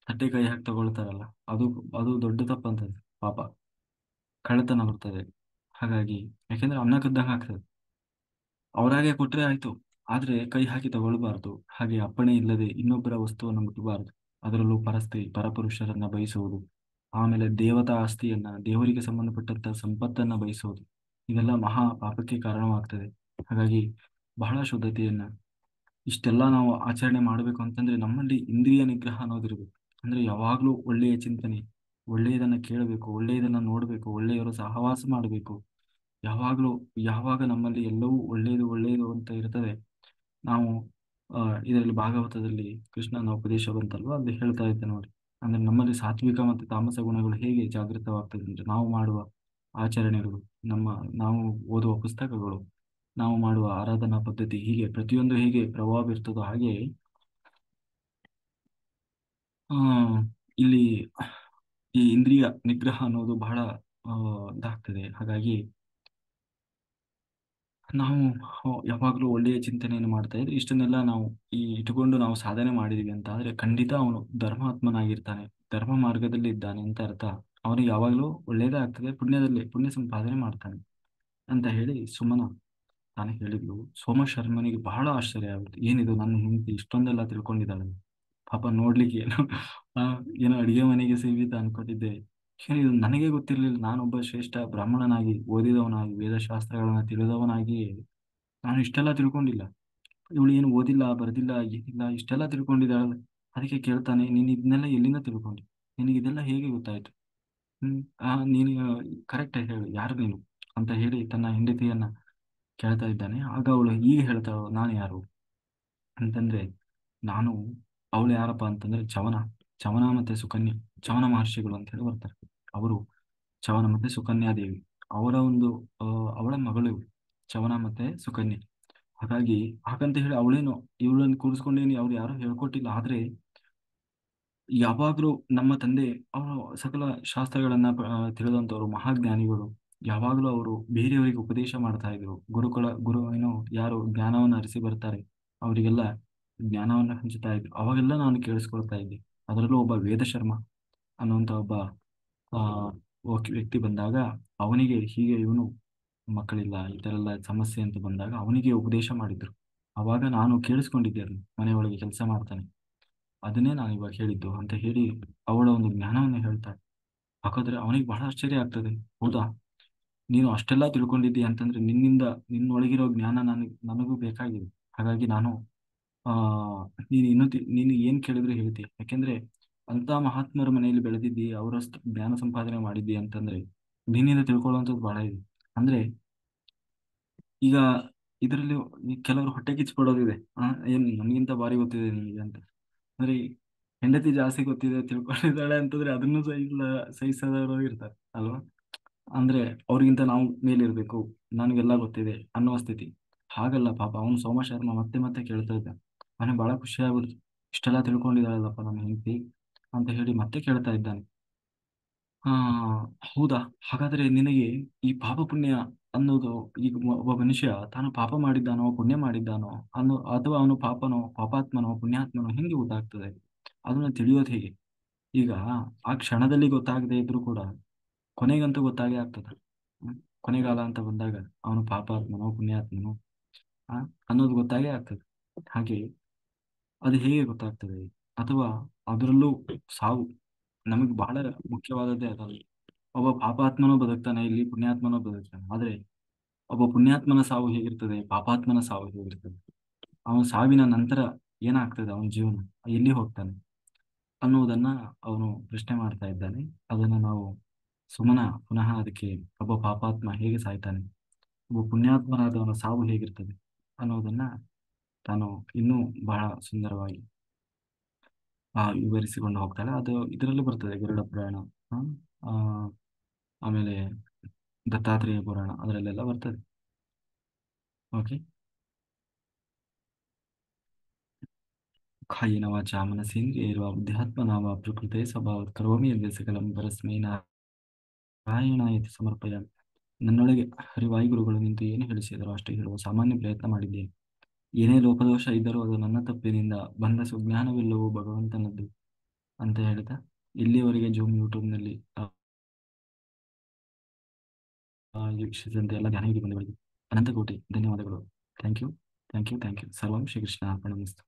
ತಟ್ಟೆ ಕೈ ಹಾಕಿ ತಗೊಳ್ತಾರಲ್ಲ, ಅದು ಅದು ದೊಡ್ಡ ತಪ್ಪಂತದ್ದು. ಪಾಪ ಕಳ್ಳತನ ಬರ್ತದೆ. ಹಾಗಾಗಿ ಯಾಕೆಂದ್ರೆ ಅನ್ನ ಕದ್ದಂಗೆ ಆಗ್ತದೆ. ಅವರಾಗೆ ಕೊಟ್ರೆ ಆಯ್ತು, ಆದ್ರೆ ಕೈ ಹಾಕಿ ತಗೊಳ್ಬಾರ್ದು. ಹಾಗೆ ಅಪ್ಪಣೆ ಇಲ್ಲದೆ ಇನ್ನೊಬ್ಬರ ವಸ್ತುವನ್ನು ಮುಟ್ಟಬಾರದು. ಅದರಲ್ಲೂ ಪರಪುರುಷರನ್ನ ಬಯಸುವುದು, ಆಮೇಲೆ ದೇವತಾ ಆಸ್ತಿಯನ್ನ, ದೇವರಿಗೆ ಸಂಬಂಧಪಟ್ಟಂತ ಸಂಪತ್ತನ್ನ ಬಯಸುವುದು, ಇದೆಲ್ಲ ಮಹಾ ಪಾಪಕ್ಕೆ ಕಾರಣವಾಗ್ತದೆ. ಹಾಗಾಗಿ ಬಹಳ ಶುದ್ಧತೆಯನ್ನ, ಇಷ್ಟೆಲ್ಲ ನಾವು ಆಚರಣೆ ಮಾಡಬೇಕು ಅಂತಂದ್ರೆ ನಮ್ಮಲ್ಲಿ ಇಂದ್ರಿಯ ನಿಗ್ರಹ ಅನ್ನೋದಿರ್ಬೇಕು. ಅಂದ್ರೆ ಯಾವಾಗ್ಲೂ ಒಳ್ಳೆಯ ಚಿಂತನೆ, ಒಳ್ಳೆಯದನ್ನ ಕೇಳಬೇಕು, ಒಳ್ಳೆಯದನ್ನ ನೋಡ್ಬೇಕು, ಒಳ್ಳೆಯವರು ಸಹವಾಸ ಮಾಡಬೇಕು. ಯಾವಾಗ್ಲೂ ಯಾವಾಗ ನಮ್ಮಲ್ಲಿ ಎಲ್ಲವೂ ಒಳ್ಳೆಯದು ಒಳ್ಳೆಯದು ಅಂತ ಇರ್ತದೆ, ನಾವು ಇದರಲ್ಲಿ ಭಾಗವತದಲ್ಲಿ ಕೃಷ್ಣನ ಉಪದೇಶ ಬಂತಲ್ವಾ, ಅಲ್ಲಿ ಹೇಳ್ತಾ ಇದ್ದೆ ನೋಡಿ. ಅಂದ್ರೆ ನಮ್ಮಲ್ಲಿ ಸಾತ್ವಿಕ ಮತ್ತು ತಾಮಸ ಗುಣಗಳು ಹೇಗೆ ಜಾಗೃತವಾಗ್ತದೆ ಅಂದ್ರೆ ನಾವು ಮಾಡುವ ಆಚರಣೆಗಳು, ನಮ್ಮ ನಾವು ಓದುವ ಪುಸ್ತಕಗಳು, ನಾವು ಮಾಡುವ ಆರಾಧನಾ ಪದ್ಧತಿ, ಹೀಗೆ ಪ್ರತಿಯೊಂದು ಹೇಗೆ ಪ್ರಭಾವ ಬೀರ್ತದೋ ಹಾಗೆ ಆ ಇಲ್ಲಿ ಈ ಇಂದ್ರಿಯ ನಿಗ್ರಹ ಅನ್ನೋದು ಬಹಳ ಆ ಇದಾಗ್ತದೆ. ಹಾಗಾಗಿ ನಾವು ಯಾವಾಗಲೂ ಒಳ್ಳೆಯ ಚಿಂತನೆಯನ್ನು ಮಾಡ್ತಾ ಇದ್ರೆ ಇಷ್ಟನ್ನೆಲ್ಲ ನಾವು ಇಟ್ಟುಕೊಂಡು ನಾವು ಸಾಧನೆ ಮಾಡಿದೀವಿ ಅಂತ ಆದ್ರೆ ಖಂಡಿತ ಅವನು ಧರ್ಮಾತ್ಮನಾಗಿರ್ತಾನೆ, ಧರ್ಮ ಮಾರ್ಗದಲ್ಲಿ ಇದ್ದಾನೆ ಅಂತ ಅರ್ಥ. ಅವನಿಗೆ ಯಾವಾಗಲೂ ಒಳ್ಳೇದೇ ಆಗ್ತದೆ, ಪುಣ್ಯ ಸಂಪಾದನೆ ಮಾಡ್ತಾನೆ ಅಂತ ಹೇಳಿ ಸುಮನ ತಾನೇ ಹೇಳಿದ್ಲು. ಸೋಮಶರ್ಮನಿಗೆ ಬಹಳ ಆಶ್ಚರ್ಯ ಆಗುತ್ತೆ, ಏನಿದು ನನ್ನ ಹೆಂಡತಿ ಇಷ್ಟೊಂದೆಲ್ಲ ತಿಳ್ಕೊಂಡಿದ್ದಾಳೆ. ಪಾಪ ನೋಡ್ಲಿಕ್ಕೆ ಏನೋ ಆ, ಏನೋ ಅಡಿಗೆ ಮನೆಗೆ ಸೀಮಿತ ಅನ್ಕೊಂಡಿದ್ದೆ. ಇದು ನನಗೆ ಗೊತ್ತಿರ್ಲಿಲ್ಲ. ನಾನೊಬ್ಬ ಶ್ರೇಷ್ಠ ಬ್ರಾಹ್ಮಣನಾಗಿ, ಓದಿದವನಾಗಿ, ವೇದಶಾಸ್ತ್ರಗಳನ್ನ ತಿಳಿದವನಾಗಿ ನಾನು ಇಷ್ಟೆಲ್ಲ ತಿಳ್ಕೊಂಡಿಲ್ಲ. ಇವಳು ಏನು ಓದಿಲ್ಲ, ಬರೆದಿಲ್ಲ, ಏನಿಲ್ಲ, ಇಷ್ಟೆಲ್ಲ ತಿಳ್ಕೊಂಡಿದ್ದಾಳೆ. ಅದಕ್ಕೆ ಕೇಳ್ತಾನೆ, ನೀನು ಇದನ್ನೆಲ್ಲ ಎಲ್ಲಿಂದ ತಿಳ್ಕೊಂಡಿ, ನಿನಗೆ ಇದೆಲ್ಲ ಹೇಗೆ ಗೊತ್ತಾಯ್ತು? ನೀನು ಕರೆಕ್ಟ್ ಆಗಿ ಹೇಳು, ಯಾರು ನೀನು ಅಂತ ಹೇಳಿ ತನ್ನ ಹೆಂಡತಿಯನ್ನ ಕೇಳ್ತಾ ಇದ್ದಾನೆ. ಆಗ ಅವಳು ಹೀಗೆ ಹೇಳ್ತಾಳು, ನಾನು ಯಾರು ಅಂತಂದ್ರೆ, ನಾನು ಅವಳು ಯಾರಪ್ಪ ಅಂತಂದ್ರೆ ಚವನ. ಚವನ ಮತ್ತೆ ಸುಕನ್ಯಾ, ಚವನ ಮಹರ್ಷಿಗಳು ಅಂತ ಹೇಳಿ ಬರ್ತಾರೆ. ಅವರು ಚವನ ಮತ್ತೆ ಸುಕನ್ಯಾದೇವಿ ಅವರ ಒಂದು ಆ, ಅವಳ ಮಗಳು ಇವ್ಳು, ಚವನ ಮತ್ತೆ ಸುಕನ್ಯೆ. ಹಾಗಾಗಿ ಹಾಗಂತ ಹೇಳಿ ಅವಳೇನು ಇವಳನ್ನು ಕೂರಿಸ್ಕೊಂಡೇನು ಅವ್ರು ಯಾರು ಹೇಳ್ಕೊಟ್ಟಿಲ್ಲ. ಆದ್ರೆ ಯಾವಾಗ್ಲೂ ನಮ್ಮ ತಂದೆ ಅವರು ಸಕಲ ಶಾಸ್ತ್ರಗಳನ್ನ ತಿಳಿದಂತವ್ರು ಮಹಾಜ್ಞಾನಿಗಳು. ಯಾವಾಗಲೂ ಅವರು ಬೇರೆಯವರಿಗೆ ಉಪದೇಶ ಮಾಡ್ತಾ ಇದ್ರು. ಗುರು ಏನು ಯಾರು ಜ್ಞಾನವನ್ನು ಅರಿಸಿ ಬರ್ತಾರೆ ಅವರಿಗೆಲ್ಲ ಜ್ಞಾನವನ್ನ ಹಂಚುತ್ತಾ ಇದ್ರು. ಅವಾಗೆಲ್ಲ ನಾನು ಕೇಳಿಸ್ಕೊಳ್ತಾ ಇದ್ದೆ. ಅದರಲ್ಲೂ ಒಬ್ಬ ವೇದಶರ್ಮ ಅನ್ನುವಂತ ಒಬ್ಬ ಆ ವ್ಯಕ್ತಿ ಬಂದಾಗ ಅವನಿಗೆ ಹೀಗೆ ಇವನು ಮಕ್ಕಳಿಲ್ಲ ಈ ತರ ಎಲ್ಲ ಸಮಸ್ಯೆ ಅಂತ ಬಂದಾಗ ಅವನಿಗೆ ಉಪದೇಶ ಮಾಡಿದ್ರು. ಅವಾಗ ನಾನು ಕೇಳಿಸ್ಕೊಂಡಿದ್ದೆ ಅದನ್ನ, ಮನೆಯೊಳಗೆ ಕೆಲಸ ಮಾಡ್ತಾನೆ ಅದನ್ನೇ ನಾನು ಇವಾಗ ಹೇಳಿದ್ದು ಅಂತ ಹೇಳಿ ಅವಳ ಒಂದು ಜ್ಞಾನವನ್ನು ಹೇಳ್ತಾಳೆ. ಹಾಗಾದ್ರೆ ಅವನಿಗೆ ಬಹಳ ಆಶ್ಚರ್ಯ ಆಗ್ತದೆ. ಹೌದಾ, ನೀನು ಅಷ್ಟೆಲ್ಲ ತಿಳ್ಕೊಂಡಿದ್ದೀಯ ಅಂತಂದ್ರೆ ನಿನ್ನಿಂದ ನಿನ್ನೊಳಗಿರೋ ಜ್ಞಾನ ನನಗೂ ಬೇಕಾಗಿದೆ. ಹಾಗಾಗಿ ನಾನು ಆ ನೀನು ನೀನು ಏನ್ ಕೇಳಿದ್ರು ಹೇಳ್ತಿ. ಯಾಕೆಂದ್ರೆ ಅಂತ ಮಹಾತ್ಮರ ಮನೆಯಲ್ಲಿ ಬೆಳೆದಿದ್ದಿ, ಅವರಷ್ಟು ಜ್ಞಾನ ಸಂಪಾದನೆ ಮಾಡಿದ್ದಿ ಅಂತಂದ್ರೆ ನಿನ್ನಿಂದ ತಿಳ್ಕೊಳ್ಳುವಂಥದ್ದು ಬಹಳ ಇದೆ. ಅಂದ್ರೆ ಈಗ ಇದರಲ್ಲಿ ಈ ಕೆಲವರು ಹೊಟ್ಟೆ ಕಿಚ್ಚಿಕೊಳ್ಳೋದಿದೆ. ಏನ್ ನನ್ಗಿಂತ ಭಾರಿ ಗೊತ್ತಿದೆ ನಿಮಗೆ ಅಂತ. ಅಂದ್ರೆ ಹೆಂಡತಿ ಜಾಸ್ತಿ ಗೊತ್ತಿದೆ ತಿಳ್ಕೊಂಡಿದ್ದಾಳೆ ಅಂತಂದ್ರೆ ಅದನ್ನು ಸಹಿಸದವರು ಇರ್ತಾರೆ ಅಲ್ವಾ. ಅಂದ್ರೆ ಅವ್ರಿಗಿಂತ ನಾವು ಮೇಲಿರ್ಬೇಕು, ನನಗೆಲ್ಲ ಗೊತ್ತಿದೆ ಅನ್ನೋ ಸ್ಥಿತಿ. ಹಾಗಲ್ಲ, ಪಾಪ ಅವನು ಸೋಮಶರ್ಮ ಮತ್ತೆ ಮತ್ತೆ ಕೇಳ್ತಾ ಇದ್ದ. ಅವನಿಗೆ ಬಹಳ ಖುಷಿ ಆಗ್ಬಿಡ್ತು, ಇಷ್ಟೆಲ್ಲ ತಿಳ್ಕೊಂಡಿದ್ದಾಳಲ್ಲಪ್ಪ ನನ್ನ ಹೆಂಡತಿ ಅಂತ ಹೇಳಿ ಮತ್ತೆ ಕೇಳ್ತಾ ಇದ್ದಾನೆ. ಆ ಹೌದಾ, ಹಾಗಾದ್ರೆ ನಿನಗೆ ಈ ಪಾಪ ಪುಣ್ಯ ಅನ್ನೋದು ಈಗ ಒಬ್ಬ ಮನುಷ್ಯ ತಾನು ಪಾಪ ಮಾಡಿದ್ದಾನೋ ಪುಣ್ಯ ಮಾಡಿದ್ದಾನೋ ಅಥವಾ ಅವನು ಪಾಪನೋ ಪಾಪಾತ್ಮನೋ ಪುಣ್ಯಾತ್ಮನೋ ಹೆಂಗೆ ಗೊತ್ತಾಗ್ತದೆ, ಅದನ್ನ ತಿಳಿಯೋದು ಹೇಗೆ? ಈಗ ಆ ಕ್ಷಣದಲ್ಲಿ ಗೊತ್ತಾಗದೇ ಇದ್ರೂ ಕೂಡ ಕೊನೆಗಂತೂ ಗೊತ್ತಾಗೇ ಆಗ್ತದೆ. ಹ್ಮ್. ಕೊನೆಗಾಲ ಅಂತ ಬಂದಾಗ ಅವನು ಪಾಪಾತ್ಮನೋ ಪುಣ್ಯಾತ್ಮನೋ ಆ ಅನ್ನೋದು ಗೊತ್ತಾಗೇ ಆಗ್ತದೆ. ಹಾಗೆ ಅದು ಹೇಗೆ ಗೊತ್ತಾಗ್ತದೆ? ಅಥವಾ ಅದರಲ್ಲೂ ಸಾವು ನಮಗೆ ಬಹಳ ಮುಖ್ಯವಾದದ್ದೇ ಅದಲ್ಲ. ಒಬ್ಬ ಪಾಪಾತ್ಮನೂ ಬದುಕ್ತಾನೆ, ಇಲ್ಲಿ ಪುಣ್ಯಾತ್ಮನೂ ಬದುಕ್ತಾನೆ. ಆದ್ರೆ ಒಬ್ಬ ಪುಣ್ಯಾತ್ಮನ ಸಾವು ಹೇಗಿರ್ತದೆ, ಪಾಪಾತ್ಮನ ಸಾವು ಹೇಗಿರ್ತದೆ, ಅವನ ಸಾವಿನ ನಂತರ ಏನಾಗ್ತದೆ, ಅವನ ಜೀವನ ಎಲ್ಲಿ ಹೋಗ್ತಾನೆ ಅನ್ನುವುದನ್ನ ಅವನು ಪ್ರಶ್ನೆ ಮಾಡ್ತಾ ಇದ್ದಾನೆ. ಅದನ್ನ ನಾವು ಸುಮನ ಪುನಃ ಅದಕ್ಕೆ ಒಬ್ಬ ಪಾಪಾತ್ಮ ಹೇಗೆ ಸಾಯ್ತಾನೆ, ಒಬ್ಬ ಪುಣ್ಯಾತ್ಮನಾದವನ ಸಾವು ಹೇಗಿರ್ತದೆ ಅನ್ನೋದನ್ನ ತಾನು ಇನ್ನೂ ಬಹಳ ಸುಂದರವಾಗಿ ವಿವರಿಸಿಕೊಂಡು ಹೋಗ್ತಾಳೆ. ಅದು ಇದರಲ್ಲೂ ಬರ್ತದೆ, ಗರುಡ ಪುರಾಣ, ಆ, ಆ, ಆಮೇಲೆ ದತ್ತಾತ್ರೇಯ ಪುರಾಣ ಅದರಲ್ಲೆಲ್ಲ ಬರ್ತದೆ. ಓಕೆ. ಕಾಯೇನ ವಾಚಾ ಮನಸೇಂದ್ರಿಯೈರ್ವಾ ಬುದ್ಧ್ಯಾತ್ಮನಾ ವಾ ಪ್ರಕೃತೇ ಸ್ವಭಾವಾತ್ ಕರೋಮಿ ಯದ್ಯತ್ ಸಕಲಂ ಪರಸ್ಮೈ ನಾರಾಯಣಾಯತಿ ಸಮರ್ಪಯಾಮಿ. ನನ್ನೊಳಗೆ ಹರಿವಾಯುಗುರುಗಳು ನಿಂತು ಏನು ಹೇಳಿಸಿದರೋ ಅಷ್ಟೇ ಹೇಳುವ ಸಾಮಾನ್ಯ ಪ್ರಯತ್ನ ಮಾಡಿದ್ದೇನೆ. ಏನೇ ಲೋಪದೋಷ ಇದ್ದರೂ ಅದು ನನ್ನ ತಪ್ಪಿನಿಂದ ಬಂದ ಸುಜ್ಞಾನವೆಲ್ಲವೂ ಭಗವಂತನದ್ದು ಅಂತ ಹೇಳ್ತಾ ಇಲ್ಲಿಯವರೆಗೆ ಜೂಮ್ ಯೂಟ್ಯೂಬ್ನಲ್ಲಿ ವೀಕ್ಷಿಸಿದಂತೆ ಎಲ್ಲ ಜ್ಞಾನವಿದೆ ಬಂಧುಗಳಿಗೆ ಅನಂತ ಕೋಟಿ ಧನ್ಯವಾದಗಳು. Thank you, thank you, thank you. ಸರ್ವಂ ಶ್ರೀಕೃಷ್ಣ ಅರ್ಪಣಮಸ್ತು.